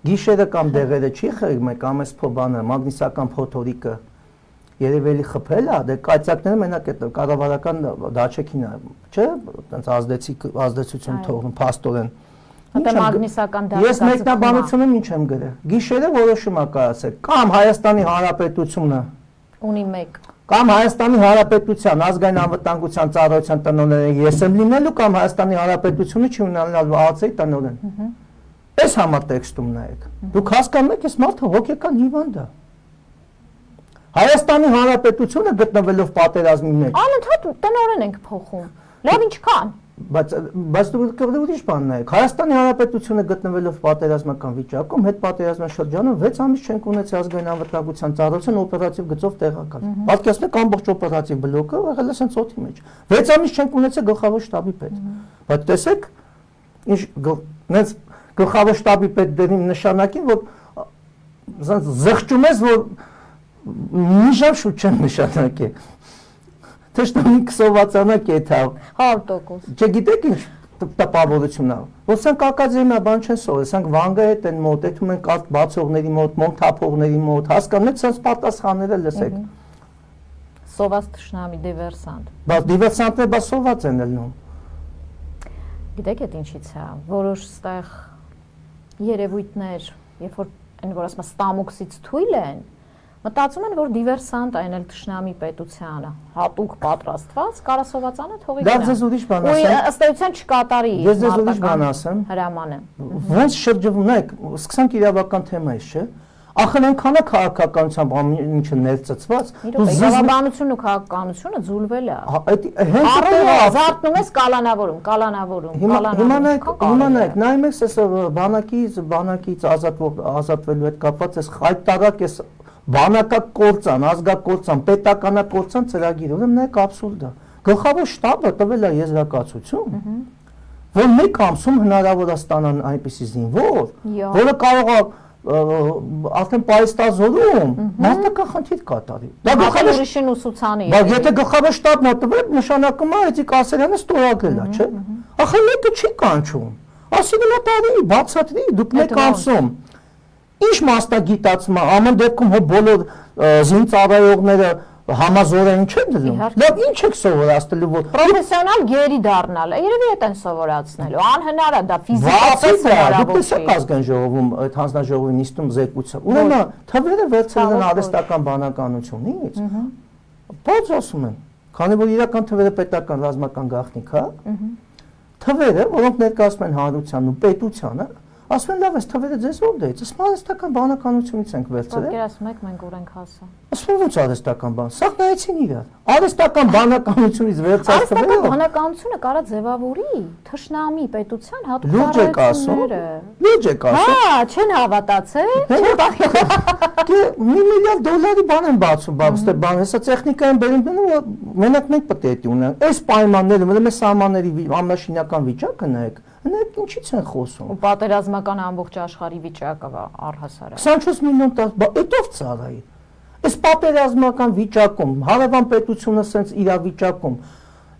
Գիշերը կամ դեղերը չի խեղում, կամ էս փոբանը, մագնիսական փոթորիկը երևելի խփել է, դե կայծակները մենակ այդ կառավարական դաչեքին է, չէ՞, այտենց ազդեցություն թողնում փաստորեն։ Դա մագնիսական դաշտ։ Ես մեկնաբանությունում ինչ եմ գրել։ Գիշերը որոշում է կայացել կամ Հայաստանի Հանրապետությունը ունի մեկ, կամ Հայաստանի Հանրապետության ազգային անվտանգության ծառայության տնօրենը ես եմ լինելու, կամ Հայաստանի Հանրապետությունը չի ունենալու ԱԱԾ-ի տնօրեն։ Այս համատեքստում նայեք։ Դուք հասկանում եք, այս մարդը հոգեկան հիվանդ է։ Հայաստանի Հանրապետությունը գտնվելով պատերազմի մեջ։ Անընդհատ տնօրեն ենք փոխում։ Լավ ինչքան։ Բայց դուք ուրիշ բան նայեք, Հայաստանի Հանրապետությունը գտնվելով պատերազմական վիճակում, հետ պատերազմյան շրջանում 6 ամիս չենք ունեցել ազգային անվտանգության ծառայության օպերատիվ գծով տեղակալ։ Պատկերացնեք ամբողջ օպերատիվ բլոկը եղել է սենց օդի մեջ։ 6 ամիս չենք ունեցել գլխավոր շտաբի պետ։ Բայց տեսեք, ինչ նենց գլխավոր շտաբի պետ դերին նշանակին, որ զղջում ես, որ մի ժամ շուտ չեն նշանակի։ Թշնամին կսովածանակ է թավ։ 100%։ Չգիտեք ինչ տպավորություն է։ Որ սանք ակադեմիա բան չեն սովորել, սանք վանգա հետ են մոտ, այդում են կարտ բացողների մոտ, մոմ թափողների մոտ, հասկանում եք, սենց պատասխանները լսեք։ Սոված թշնամի դիվերսանտ։ Բայց դիվերսանտները բա սոված են ելնում։ Գիտեք այդ ինչից է, որոշ ստեղ երևույթներ, երբ որ այն որ ասում ստամոքսից թույլ են, մտածում են, որ դիվերսանտ այն էլ թշնամի պետությանը, հատուկ պատրաստված, կարասովածանը թողի գնա։ Դա ձեզ ուրիշ բան ասեմ։ Ու ըստ էության չկատարի Ես ձեզ ուրիշ բան ասեմ։ հրամանը։ Ոնց շրջվում, նայեք, սկսանք իրավական թեմայից, չէ՞։ Ախր այնքան է քաղաքականությամբ ինչը ներծծված, Իրավաբանությունն ու քաղաքականությունը ձուլվել է։ Հենց Առօրյա զարթնում ես կալանավորում։ Հիմա նայեք, նայում եք, այս բանակից ազատվելու հետ կապված այս խայտարակ էս բանակակործան, ազգակործան, պետականակործան ծրագիր, ուրեմն նայեք աբսուրդ է։ Գլխավոր շտաբը տվել է եզրակացություն, որ մեկ ամսում հնարավոր է ստանան այնպիսի զինվոր, որը կարող է արդեն պայստազորում մարդական խնդիր կատարի։ Դա գլխավոր ուրիշին ուսուցանի։ Բայց եթե գլխավոր շտաբն է տվել, նշանակում է էդի կասերյանը ստորագրել է, չէ՞։ Ախր մեկը չի կանչում։ Ասի գնա տարի, բացատրի, դուք մեկ անցում։ Ինչ մասնագիտացում է, ամեն դեպքում հո բոլոր զինծառայողները համազորային չեն դնում։ Լավ, ինչ եք սովորացնելու, որ պրոֆեսիոնալ գերի դառնալ, երևի այդ են սովորացնելու, անհնար է դա ֆիզիկապես հնարավոր չէ։ Դուք ազգային ժողովում, այդ հանձնաժողովի նիստում զեկուցա։ Ուրեմն թվերը վերցրել են արհեստական բանականությունից։ Բայց ասում են, քանի որ իրական թվերը պետական ռազմական գաղտնիք է, թվերը, որոնք ներկայացնում են հանրությանն ու պետությանը, ասում են լավ, այս թվերը ձեզ ո՞ր դեից, ասում արհեստական բանականությունից ենք վերցրել։ Պատկերացնում եք մենք ուր ենք հասա։ Ասում ո՞ց արհեստական բան, սա նայեցին իրար։ Արհեստական բանականությունից վերցած թվերը։ Արհեստական բանականությունը կարա ձևավորի թշնամի պետության հատուկ Լուրջ եք ասում։ Հա, չեն հավատացել։ Դե $1 միլիարդ բան են բացում, բաբստե բան, հեսա տեխնիկային բերում դնում, մենակ մենք պետք է ունենանք։ Այս պայմանները, ուրեմն այս սահմանների ամենաշինական վիճակը նայեք, նրանք ինչից են խոսում։ Ու պատերազմական ամբողջ աշխարհի վիճակը առհասարակ։ 24 միլիոն էտով ծառայի։ Այս պատերազմական վիճակում, հարևան պետությունը սենց իրավիճակում,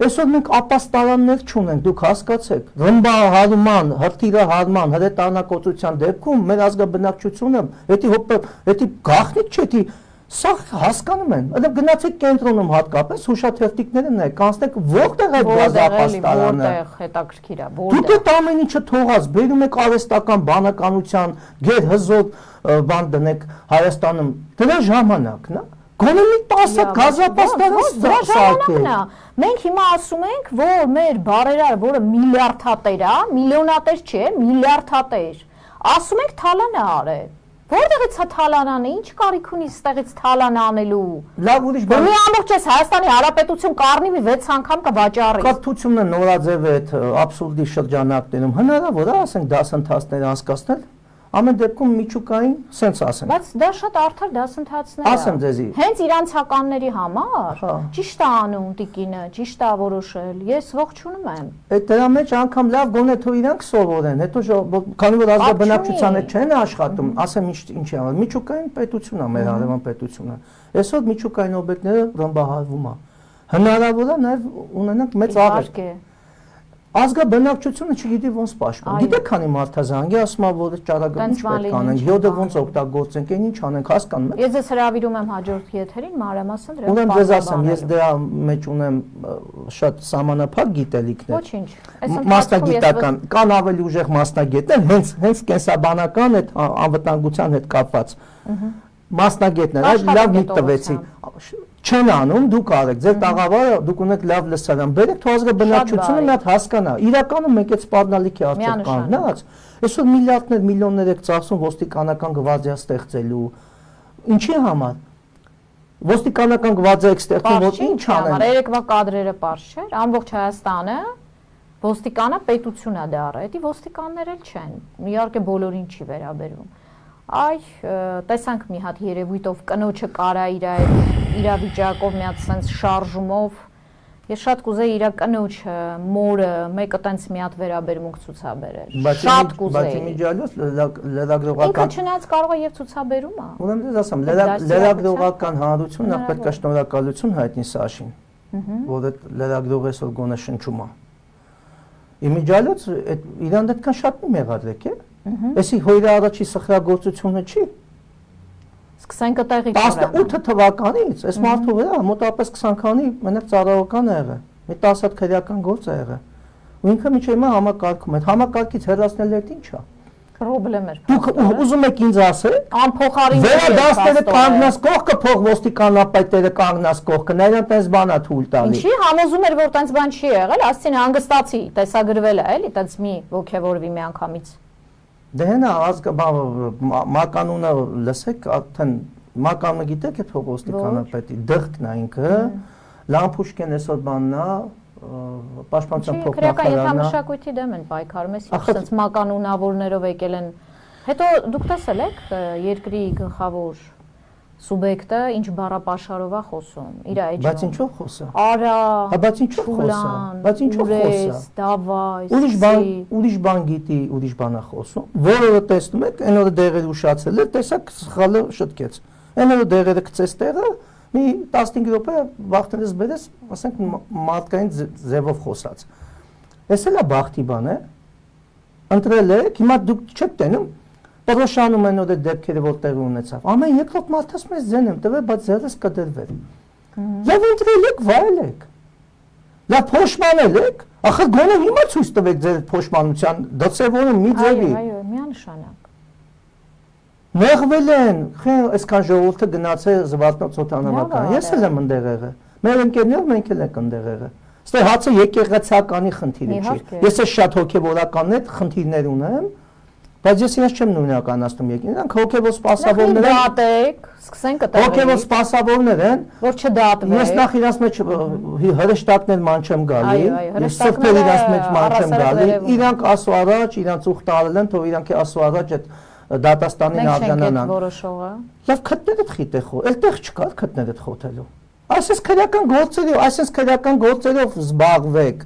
այսօր մենք ապաստարաններ չունենք, դուք հասկացեք, ռմբահարման, հրթիռը հարման, հրետանակոծության դեպքում մեր ազգաբնակչությունը, դա գաղտնիք չէ, սա հասկանում են, այլ գնացեք կենտրոնում հատկապես հուշաթերթիկները նայեք, կանցնեք որտեղ է գազապաստարանը, որտեղ հետաքրքիր է, դուք այդ ամեն ինչը թողած, բերում եք արհեստական բանականության, գերհզոր բան դնեք Հայաստանում, դրա ժամանակն է, գոնե մի 10 գազապաստարան սարքել։ Մենք հիմա ասում ենք, որ մեր բարերարը, որը միլիարդատեր է, միլիոնատեր չէ, միլիարդատեր, ասում ենք թալան է արել։ Որտեղից է թալանանը, ինչ կարիք ունի ստեղից թալան անելու։ Լավ ուրիշ բան։ Մի ամբողջ էս Հայաստանի Հանրապետություն կառնի մի 6 անգամ կվաճառի։ Կապտությունն նորաձև է այդ աբսուրդի շրջանակներում հնարավոր է, ասենք դասընթացներ անցկացնել։ Ամեն դեպքում միջուկային սենց ասենք։ Բայց դա շատ արդար դասընթացներ է։ Ասեմ ձեզի։ Հենց իրանցականների համար ճիշտ է անում տիկինը, ճիշտ է որոշել։ Ես ողջունում եմ։ Այդ դրա մեջ անգամ լավ գոնե թող իրանք սովորեն, հետո քանի որ ազգաբնակչության հետ չեն աշխատում, ասեմ ինչի համար։ Միջուկային պետությունն է մեր հարևան պետությունը։ Այսօր միջուկային օբյեկտները ռմբահարվում է։ Հնարավոր է նաև ունենանք մեծ աղետ։ Ազգաբնակչությունը չգիտի ոնց պաշտպան։ Գիտեք քանի մարդազանգ է ասում որ ճարագը ինչ պետք անենք, յոդը ոնց օգտագործենք, այն ինչ անենք, հասկանում եք։ Ես ձեզ հրավիրում եմ հաջորդ եթերին մանրամասն դրա։ Ուրեմն ձեզ ասեմ, ես դրա մեջ ունեմ շատ սահմանափակ գիտելիքներ։ Ոչինչ։ Մասնագիտական, կան ավելի ուժեղ մասնագետներ, հենց կենսաբանական այդ անվտանգության հետ կապված։ Մասնագետներ, այլ լավ մի տվեցի։ Չեն անում, դուք արեք, ձեր տաղավարը դուք ունեք լավ լսարան, բերեք թող ազգաբնակչությունը մի հատ հասկանա։ Իրականում մենք այդ սպառնալիքի արդյոք կանգնած, այսօր միլիարդներ, միլիոններ եք ծախսում ոստիկանական գվարդիա ստեղծելու։ Ինչի համար։ Ոստիկանական գվարդիա եք ստեղծում, որ ինչ անեն։ Երեկվա կադրերը պարզ չէր, ամբողջ Հայաստանը ոստիկանը պետություն է դառը, դա ոստիկաններ էլ չեն։ Իհարկե բոլորին չի վերաբերվում։ Այ տեսանք մի հատ երևույթով կնոջը կարա իրավիճակով մի հատ sense շարժումով ես շատ կուզեի իր կնոջը մորը մեկը տենց մի հատ վերաբերմունք ցուցաբերել շատ կուզեի բայց իմիջիալոց լրագրողական ինքը չնայած կարող է եւ ցուցաբերում է ուրեմն դες ասեմ լրագրողական հանրությունն է պետք է շնորհակալություն հայտնի Սաշին որ այդ լրագրողը այսօր գոնե շնչում է իմիջիալոց իրան դեռ շատ մի մեղադրեք է Էսի հույրը առաջի սխրագործությունը չի։ Սկսենք այդտեղից 18 թվականից, այս մարդու վրա մոտավորապես 20 քանի մենակ ծառայական է եղել։ Մի 10 հատ քրեական գործ է եղել։ Ու ինքը միջի հիմա համակարգում է։ Համակարգից հեռացնել այդ ի՞նչ է։ Պրոբլեմ էր։ Դուք ուզում եք ինձ ասել։ Անփոխարին վերադասները կանգնած կողքը փող ոստիկանապետերը կանգնած կողքը, նրան տես բանա թույլ տալի։ Ինչի համոզում էր որ տենց բան չի եղել, ասցին հանգստացի, տեսագրվել է, էլի, տենց մի ոգևորվի մի անգամից։ Դե հենա մականունը լսեք, արդեն մականունը գիտեք այդ ոստիկանապետի դղթն է ինքը, Լամփուշկեն այսօր բանն է, պաշտպանության փոխնախարարն է։ Մշակույթի դեմ են պայքարում, այսպես մականունավորներով եկել են։ Հետո դուք տեսել եք երկրի գլխավոր սուբյեկտը ինչ բառապաշարով է խոսում, իր էջը։ Բայց ինչով խոսա։ Արա։ Բայց ինչով խոսա։ Բայց ինչով խոսա։ Դավայ։ Ուրիշ բան գիտի, ուրիշ բան է խոսում։ Որը տեսնում եք, այն օրը դեղերը ուշացել է, տեսակ սխալը շտկեց։ Այն օրը դեղերը գցեց տեղը, մի 15 րոպե վախտերս բերես, ասենք մարդկային ձևով խոսած։ Էս էլ է բախտի բան է։ Ընտրել եք, հիմա դուք չեք տենում, պրոշանում են օդ դեպքերը որտեղ ունեցավ։ Ամեն երկրորդ մարդաս մեզ ձեն եմ տվել, բայց ձեռս կդրվել։ Եվ ընտրել եք, վայել եք։ Լավ փոշմանել եք, ախր գոնե հիմա ցույց տվեք ձեր փոշմանության դրսևորում մի ձևի։ Այո, միանշանակ։ Նեղվել են, այսքան ժողովուրդը գնացել զվարթնոց օդանավական։ Ես էլ եմ ընդեղ եղել։ Մեր ընկերները մենք էլ ենք ընդեղ եղել։ Ստե հացը եկեղեցականի խնդիրը չի։ Ես էլ շատ հոգևորականներ խնդիրներ ունեմ, բայց ես իրենց չեմ նույնականացնում եկին։ Նրանք հոգևոր սպասավորներ են։ Դատեք, սկսենք կտեղի։ Հոգևոր սպասավորներ են, որ չդատվեք։ Ես նախ իրաց մեջ հրեշտակներ ման չեմ գալի, ես սրբեր իրաց մեջ ման չեմ գալի, իրանք ասու առաջ, իրանք ուխտ արել են, թող իրանք ասու առաջ այդ դատաստանին արժանանան։ Լավ քթներդ խիտ է խո, այդտեղ չկա քթներդ խոթելու։ Այսպես քրեական գործերով զբաղվեք։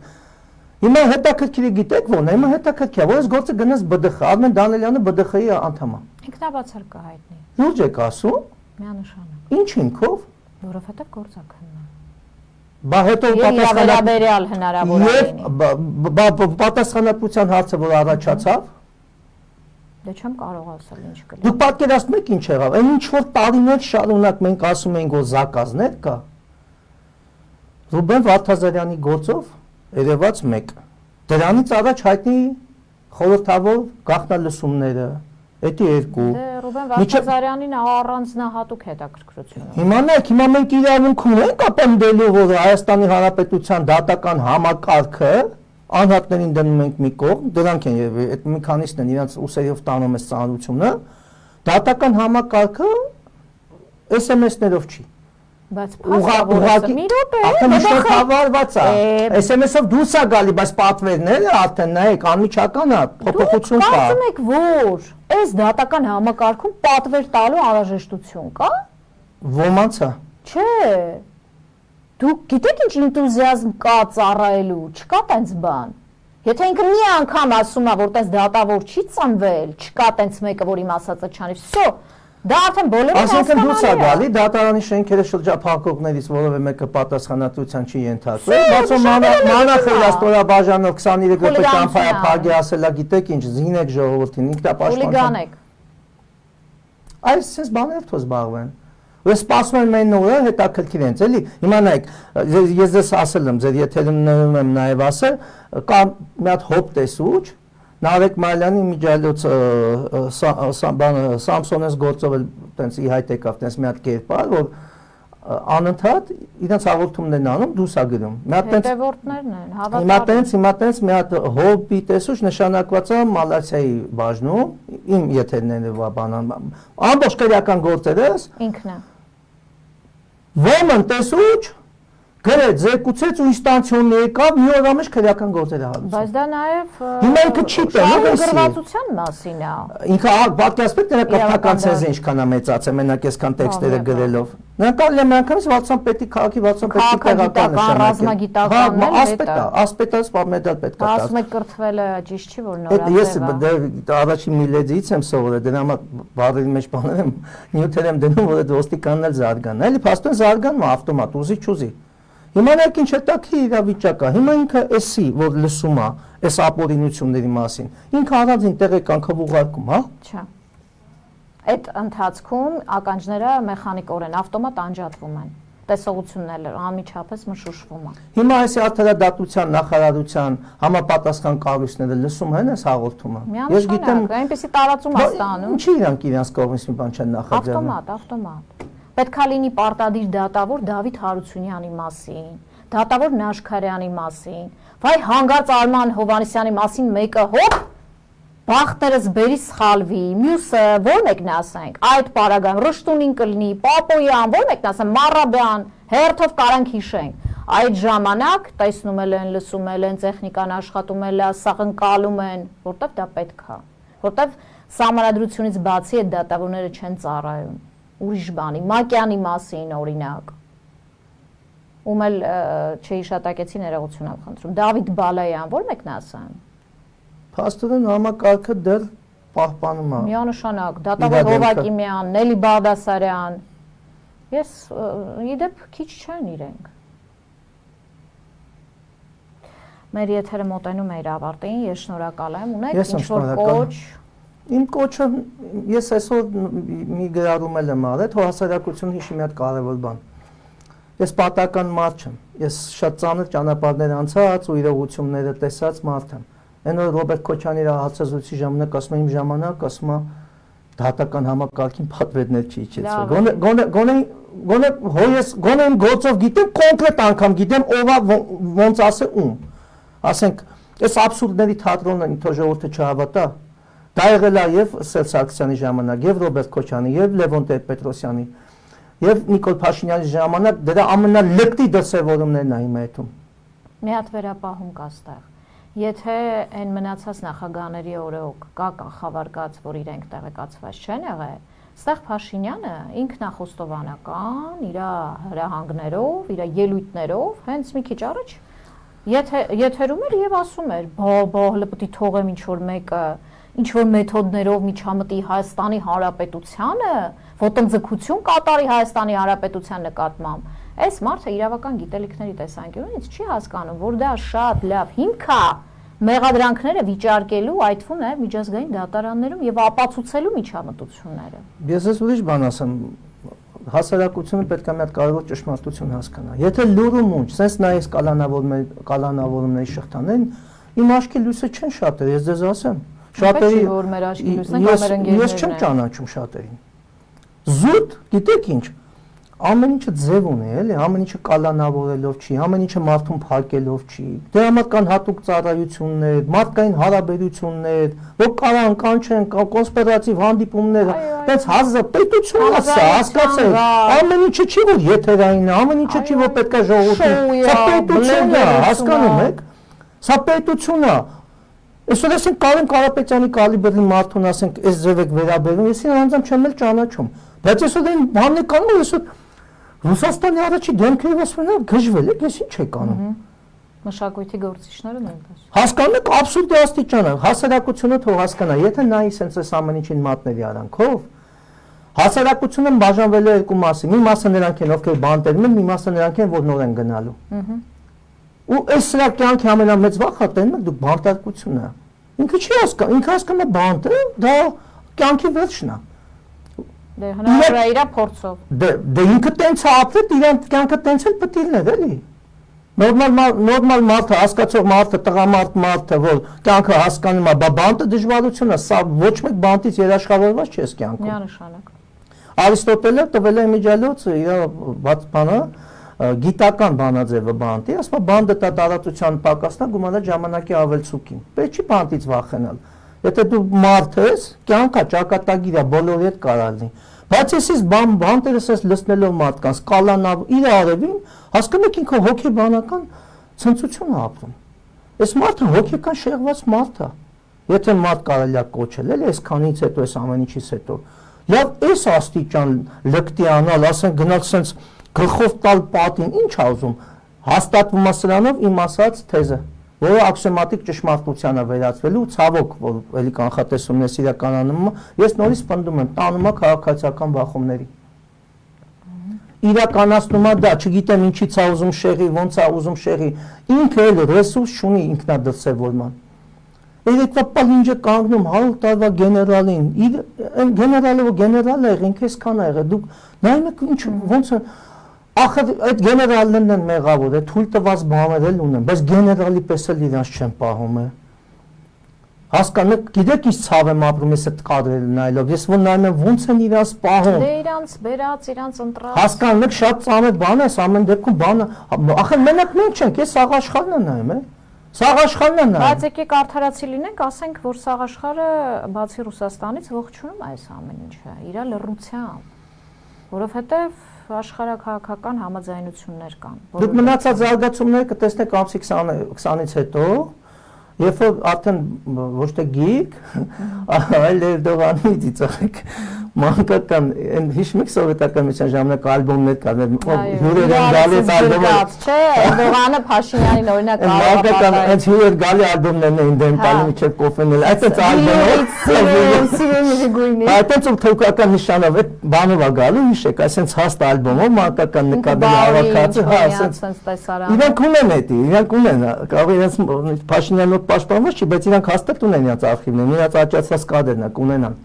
Հիմա հետաքրքիր գիտեք ո՞ն է, հիմա հետաքրքիր է, որ այս գործը գնաց ԲԴԽ, Արմեն Դանելյանը ԲԴԽ-ի անդամ է։ Ինքնաբացար կհայտնի։ Լուրջ եք ասում։ Միանշանակ։ Ինչ ինքով։ Որովհետև գործակնն է։ Բա հետո պատասխանաբերյալ հնարավոր է։ Եվ պատասխանատվության հարցը որ առաջացավ։ Դե չեմ կարող ասել ինչ կլինի։ Դուք պատկերացնում եք ինչ եղավ։ Այն ինչ որ տարիներ շարունակ մենք ասում ենք որ զակազներ կա։ Ռուբեն Վարդազարյանի գործով երևաց 1։ Դրանից առաջ հայտնի խորհրդավոր գաղտնալսումները, էդի 2։ Դե Ռուբեն Վարդազարյանին առանձնահատուկ հետաքրքրություն։ Հիմա նայեք, հիմա մենք իրավունք ունենք ապնդելու որ Հայաստանի Հանրապետության դատական համակարգը անհատներին դնում ենք մի կողմ, դրանք են եւ այդ մի քանիսն են իրաց ուսերով տանում այս ծանրությունը, դատական համակարգը SMS-ներով չի։ Բայց փաստավորը մի րոպե, հավարված է։ SMS-ով դուրս է գալի, բայց պատվերները արդեն նայեք անմիջական է, փոփոխություն կա։ Կարծում եք որ այս դատական համակարգում պատվեր տալու անհրաժեշտություն կա։ Ոմանց է։ Չէ։ Դուք գիտեք ինչ ինտուզիազմ կա ծառայելու, չկա տենց բան։ Եթե ինքը մի անգամ ասում է, որ տենց դատավոր չի ծնվել, չկա տենց մեկը, որ իմ ասածը չանի, վсё, դա արդեն բոլորին ասենքն դուրս է գալի, դատարանի շենքերը շրջափակողներից որևէ մեկը պատասխանատվության չի ենթարկվել, բացում մանախելաստորաբաժանով 23 րոպե ճամփայա փագի ասելա, գիտեք ինչ, զինեք ժողովրդին, ինքնապաշտպանություն։ Այս sense բաներով թող զբաղվեն։ Ես սպասում եմ այն օրը հետաքրքիր են, էլի։ Հիմա նայեք, ես դες ասել եմ, ձեր եթերում եմ նաև ասել, կա մի հատ հոբ տեսուչ, Նարեկ Մալյանի միջալոց Սամսոնես գործով էլ տենց ի հայտ եկավ, տենց մի հատ կերպար, որ անընդհատ իրենց հաղորդումներն անում, դուրս է գրում։ Հետևորդներն են, Հիմա տենց մի հատ հոբի տեսուչ նշանակված է Մալացիայի բաժնում, իմ եթերները բանան, ամբողջ քրեական գործերս ինքն է։ Ոմն տեսուչ գրեց, զեկուցեց ու ինստանցիոն եկավ, մի օր ամեջ քրեական գործերը հարուցում։ Բայց դա նաև հիմա ինքը չի տենում գրվածության մասին է։ Ինքը պատկերացրեք նրա կրթական ցեզը ինչքան է մեծացել, մենակ այսքան տեքստերը գրելով։ Նրանք կարելի է միանգամից Վարդան պետի քաղաքի Վարդան պետի տեղական ռազմագիտական ասպետաս մեդալ պետք է տա։ Ասում եք կրթվելը ճիշտ չի որ նորաձև է։ Ես առաջին միլեդիից եմ սովորել, դրա համար բառերի մեջ բաներ եմ նյութեր եմ դնում, որ այդ ոստիկանն էլ զարգան։ Էլի փաստորեն զարգանում է ավտոմատ, ուզի չուզի։ Հիմա նայեք ինչ հետաքրքիր իրավիճակ է։ Հիմա ինքը էսի, որ լսում է այս ապօրինությունների մասին, ինքը առանձին տեղեկանքով ուղարկում, հա։ Չէ։ Այդ ընթացքում ականջները մեխանիկորեն ավտոմատ անջատվում են։ Տեսողությունն էլ անմիջապես մշուշվում է։ Հիմա այս արդարադատության նախարարության համապատասխան կառույցները լսում են այս հաղորդումը։ Ես գիտեմ, այնպեսի տարածում է ստանում։ Ինչի իրանք իրենց կողմից մի բան չեն նախաձեռնում։ Ավտոմատ։ Պետք է լինի պարտադիր դատավոր Դավիթ Հարությունյանի մասին, դատավոր Նաշքարյանի մասին, վայ հանգարց Արման Հովանեսյանի մասին մեկը հոп բախտերս բերի սխալվի, մյուսը ո՞ր մեկն ասենք, այդ պարագայում Ռշտունին կլինի, Պապոյան, ո՞ր մեկն ասեմ, Մարաբյան, հերթով կարանք հիշենք։ Այդ ժամանակ տեսնում են, լսում են, տեխնիկան աշխատում է, սաղ ընկալում են, որտեվ դա պետք է, որտեվ սահմանադրությունից բացի այդ դատավորները չեն ծառայում։ ուրիշ բանի, Մակյանի մասին օրինակ։ Ում էլ չհիշատակեցի ներողություն եմ խնդրում։ Դավիթ Բալայան, ո՞ր մեկն ասեմ։ Փաստորեն համակարգը դեռ պահպանում է։ Միանշանակ, Դատավար Հովակիմյան, Նելի Բաղդասարյան։ Ես իդեպ քիչ չեն իրենք։ Մեր եթերը մոտենում է իր ավարտին, ես շնորհակալ եմ, ունեք ինչ-որ կոչ։ Իմ կոչը ես այսօր մի գրառում եմ արել, թող հասարակությունը հիշի մի հատ կարևոր բան։ Ես պատական մարդ չեմ, ես շատ ծանր ճանապարհներ անցած ու իրողությունները տեսած մարդ եմ։ Այն որ Ռոբերտ Քոչյանի իր հարցազրույցի ժամանակ ասում է իմ ժամանակ, ասում է դատական համակարգին պատվերներ չի իջեցրել։ Գոնե հոյես գոնե իմ գործով գիտեմ կոնկրետ անգամ գիտեմ ովա ոնց ասե ում։ Ասենք, այս абսուրդների թատրոնը ինքնո ժողովուրդը չհավատա։ Դա եղել է եւ Սերժ Սարգսյանի ժամանակ, եւ Ռոբերտ Քոչյանի, եւ Լևոն Տեր-Պետրոսյանի, եւ Նիկոլ Փաշինյանի ժամանակ դրա ամենալկտի դրսևորումներն է հիմա այդում։ Մի հատ վերապահում կա ստեղ։ Եթե այն մնացած նախագահների օրոք կա կանխավարկած, որ իրենք տեղեկացված չեն եղել, ստեղ Փաշինյանը ինքնախոստովանական, իր հրահանգներով, իր ելույթներով, հենց մի քիչ առաջ եթերում էր եւ ասում էր, բա հələ պետք է թողեմ ինչ որ մեկը, ինչ որ մեթոդներով միջամտի Հայաստանի Հանրապետությանը, ոտնձգություն կատարի Հայաստանի Հանրապետության նկատմամբ։ Այս մարդը իրավական գիտելիքների տեսանկյունից չի հասկանում, որ դա շատ լավ հիմք է մեղադրանքները վիճարկելու, այդ թվում նաև միջազգային դատարաններում եւ ապացուցելու միջամտությունները։ Ես ես ուրիշ բան ասեմ, հասարակությունը պետք է մի հատ կարևոր ճշմարտություն հասկանա։ Եթե լուրում ունջ, sense նայես կալանավորումների շղթաներին, իմ աչքի լույսը չեն շատերը, ես ձեզ ասեմ։ Շատերի որ մեր աչքի լույսն են մեր ընկերներն են։ Ես չեմ ճանաչում շատերին։ Զուտ, գիտեք ինչ, ամեն ինչը ձև ունի, էլի, ամեն ինչը կալանավորելով չի, ամեն ինչը մարդուն փակելով չի։ Դրա համար կան հատուկ ծառայություններ, մարդկային հարաբերություններ, որ կարան կանչեն, կոնսպիրատիվ հանդիպումներ, այդպես հազարապետություն է սա, հասկացեք։ Ամեն ինչը չի որ եթերային է, ամեն ինչը չի որ պետք է ժողովրդի։ Սա պետություն է, հասկանում եք։ Սա պետություն է։ Այսօր ասենք Կարեն Կարապետյանի կալիբրի մարդուն ասենք այս ձև եք վերաբերում, ես իրեն անձամբ չեմ էլ ճանաչում։ Բայց այսօր այն բանն է կանում, այսօր Ռուսաստանի առաջի դեմքերով ասում են գժվել եք, ես ինչ եք անում։ Մշակույթի գործիչները նույնպես։ Հասկանում եք абսուրդի աստիճանը, հասարակությունը թող հասկանա, եթե նայի sense այս ամեն ինչին մատնելի արանքով, հասարակությունը բաժանվել է երկու մասի, մի մասը նրանք են, ովքեր բանտերում են, մի մասը նրանք են, որ նոր են գնալու։ Ու այս սրա կյանքի ամենամեծ վախը տենում եք դուք բանտարկությունն է։ Ինքը չի հասկանում, ինքը հասկանում է բանտը, դա կյանքի վերջն է։ Դե հնարավոր է իր փորձով։ Դե ինքը տենց է ապրել, իրան կյանքը տենց էլ պետք է լիներ, էլի։ Նորմալ մարդը, հասկացող մարդը, տղամարդ, որ կյանքը հասկանում է, բա բանտը դժվարություն է, սա ոչ մեկ բանտից երաշխավորված չի այս կյանքում։ Միանշանակ։ Արիստոտելը տվել է միջալոց իր բանը գիտական բանաձևը բանտի, ասում է բանդը տա տարածության պակասնա գումարը ժամանակի ավելցուկին։ Պետք չի բանտից վախենալ։ Եթե դու մարդ ես, կյանքա ճակատագիր է, բոլորի հետ կարալնի։ Բայց ես բանտերս ես լցնելով մարդկանց, կալանավ իր արևին, հասկանում եք ինքը հոգեբանական ցնծություն է ապրում։ Այս մարդը հոգեկան շեղված մարդ է։ Եթե մարդ կարելի է կոչել, էլի այսքանից հետո, այս ամեն ինչից հետո։ Լավ, այս աստիճան լկտի անալ, ասեն գնալ սենց գլխով տալ պատին, ինչ ա ուզում, հաստատվում է սրանով իմ ասած թեզը, որը աքսիոմատիկ ճշմարտությանը վերածվելու ցավոք, որ էլի կանխատեսումներս իրականանում, ես նորից պնդում եմ, տանում է քաղաքացիական բախումների։ Իրականացնում է դա, չգիտեմ ինչից ա ուզում շեղի, ոնց ա ուզում շեղի, ինքը էլ ռեսուրս չունի ինքնադրսևորման։ Երեկվա պալինջը կանգնում 100 տարվա գեներալին, այն գեներալը որ գեներալ է եղել, ինքը այսքան է եղել, դուք նայում եք ինչ ոնց է ախր այդ գեներալներն են մեղավոր, այդ թույլ տված բաներ էլ ունեն, բայց գեներալի պես էլ իրանց չեն պահում է։ Հասկանում եք, գիտեք ինչ ցավ եմ ապրում ես այդ կադրերը նայելով, ես որ նայում եմ ոնց են իրանց պահում։ Դե իրանց բերած, իրանց ընտրած։ Հասկանում եք, շատ ծանր բան է, ամեն դեպքում բանը, ախր մենակ մենք չենք, ես Սաղաշխարհն եմ նայում, Սաղաշխարհն է նայում։ Բայց եկեք արդարացի լինենք, ասենք, որ Սաղաշխարհը բացի Ռուսաստանից ողջունում է այս ամեն ինչը, իր լռությամբ, որովհետև աշխարհակահաղական համաձայնություններ կան։ Դուք մնացած զարգացումները կտեսնեք ամսի 20-ից հետո, երբ որ արդեն ոչ թե գիք, այլ Էրդողանի ծիծաղեք, մանկական այն հիշում եք սովետական միության ժամանակ ալբոմներ կար, հյուրեր են գալիս ալբոմը, չէ, Էրդողանը Փաշինյանին օրինակ մանկական այս հյուրեր գալի ալբոմներն էին դեմ տալի միջև կոֆենել, այդպես ալբոմով, այդպես ու թուրքական նշանով այդ բանով է գալու, հիշեք, այսպես հաստ ալբոմով մանկական նկարների հավաքածը, հա, այսպես իրանք ունեն էդի, իրանք ունեն, կարող իրենց Փաշինյանով պաշտպանված չի, բայց իրանք հաստատ ունեն իրենց արխիվներ, իրենց աճացած կադրն կունենան։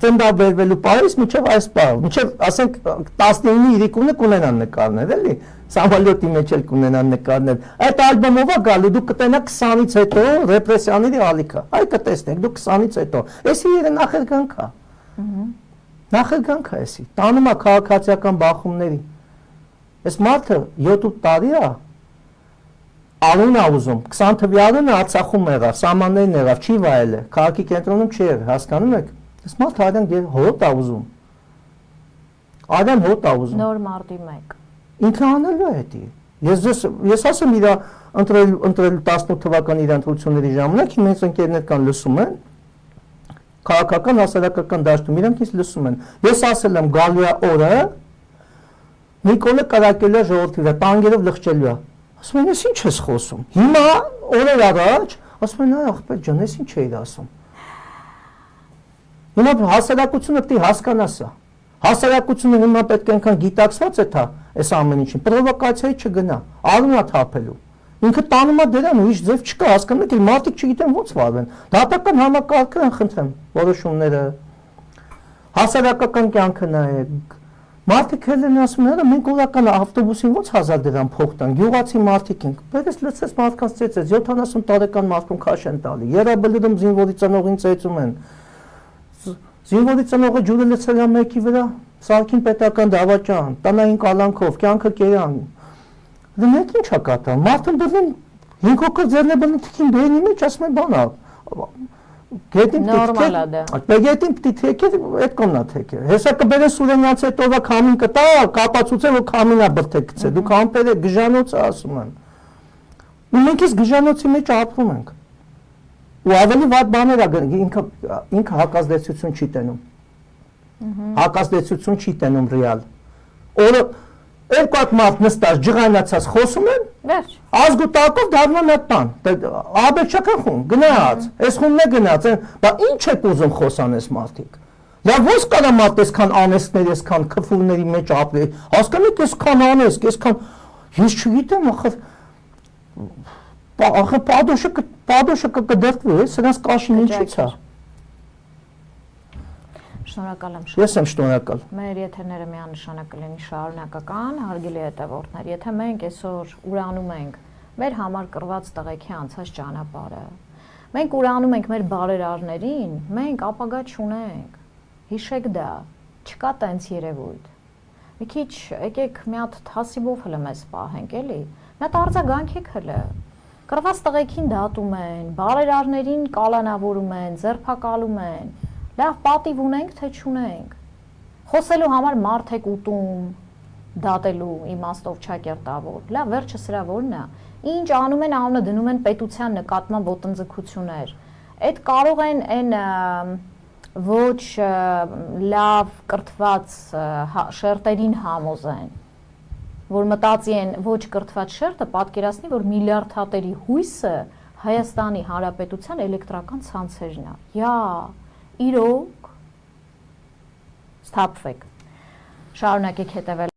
Ծնդա բերվելու պահից մինչև այս պահը, մինչև ասենք 19-ի իրիկունը կունենան նկարներ, էլի, Սամալյոտի մեջ էլ կունենան նկարներ։ Այդ ալբոմով է գալու, դուք կտենաք 20-ից հետո ռեպրեսիաների ալիքը, այ կտեսնեք, դուք 20-ից հետո, էսի իրը նախերգանք է, նախերգանք է էսի, տանում է քաղաքացիական բախումների, այս մարդը 7-8 տարի է, Արուն է ուզում, 20 թվականն Արցախում եղավ, սահմաններին եղավ, չի վայել է, քաղաքի կենտրոնում չի եղել, հասկանում եք։ Այս մարդը արյան հոտ է ուզում։ Արյան հոտ է ուզում։ Նոր մարտի 1։ Ինքը անելու է դա։ Ես ասեմ իր ընտրելու 18 թվականի իր ընտրությունների ժամանակ իմ ընկերներ կան լսում են, քաղաքական հասարակական դաշտում իրանք ինձ լսում են։ Ես ասել եմ գալու է օրը Նիկոլը կրակելու է ժողովրդի վրա, տանկերով լղջելու է։ Ասում են, ես ինչ ես խոսում։ Հիմա օրեր առաջ ասում են, այ աղբեր ջան, ես ինչ էիր ասում։ Հիմա հասարակությունը պետք է հասկանա սա։ Հասարակությունը հիմա պետք է այնքան գիտակցված է թա, այս ամեն ինչին, պրովոկացիայի չգնա, արունա թափելու։ Ինքը տանում է դրան, ուրիշ ձև չկա, հասկանում եք, մարդիկ չգիտեն ոնց վարվեն։ Դատական համակարգն խնդրեմ, որոշումները, հասարակական կյանքը նայեք։ Մարդիկ են ասում, մենք օրական ավտոբուսին ոնց 1000 դրամ փող տան, գյուղացի մարդիկ ենք, բերես լցես մարդկանց ծեծես, 70 տարեկան մարդուն քաշ են տալի, երաբլրում զինվորի ծնողին ծեծում են, զինվորի ծնողը ջուրը լցել է մեկի վրա, սարքին պետական դավաճան, տնային կալանքով, կյանքը կերան, դրանք ինչ է կատարում, մարդուն դրվում 5 հոգով ձեռն է բնում թքին բերնի մեջ, ասում են բանա, Նորմալ է դա։ Գետին պիտի թեքեր, այդ կողմնա թեքեր։ Հեսա կբերեն Սուրենյանց հետո քամին կտա, կապացուցե որ քամինա բրթեք գցե։ Դուք ամպերը գժանոց ասում են։ Ու մենք էս գժանոցի մեջ ապրում ենք։ Ու ավելի վատ բաներ ա ինքը հակազդեցություն չի տենում։ Հակազդեցություն չի տենում ռեալ։ Օրը երկու հատ մարդ նստած ջղայնացած խոսում են։ Վերջ։ Ազգու տակով դառնում է տան։ Աբեջական խումբ գնաց, այս խումբն է գնաց, բա ինչ է ուզում խոսան այս մարդիկ։ Լավ ո՞նց կարա մարդ այսքան անեստներ, այսքան քֆուրների մեջ ապրի։ Հասկանու եք այսքան անեսք, այսքան ես չգիտեմ, ախր падոշը կդրվի, սրանց կաշին ինչից է։ Շնորհակալ եմ։ Ես եմ շնորհակալ։ Մեր եթերները միանշանակ կլինի շարունակական, հարգելի հետևորդներ, եթե մենք այսօր ուրանում ենք մեր համար կրված տղեկի անցած ճանապարհը, մենք ուրանում ենք մեր բարերարներին, մենք ապագա չունենք։ Հիշեք դա, չկա տենց երևույթ։ Մի քիչ եկեք մի հատ թասիբով հələ մեզ պահենք, էլի։ Մի հատ արձագանքեք հələ։ Կրված տղեկին դատում են, բարերարներին կալանավորում են, ձերբակալում են։ Լավ պատիվ ունենք, թե չունենք։ Խոսելու համար մարդ եք ուտում, դատելու իմաստով չակերտավոր։ Լավ, վերջը սրա որն է։ Ինչ անում են, անունը դնում են պետության նկատմամբ ոտնձգություններ։ Այդ կարող են այն ոչ լավ կրթված շերտերին համոզեն, որ մտածի են ոչ կրթված շերտը պատկերացնի, որ միլիարդատերի հույսը Հայաստանի Հանրապետության էլեկտրական ցանցերն է։ Յա իրոք, սթափվեք, շարունակեք հետևել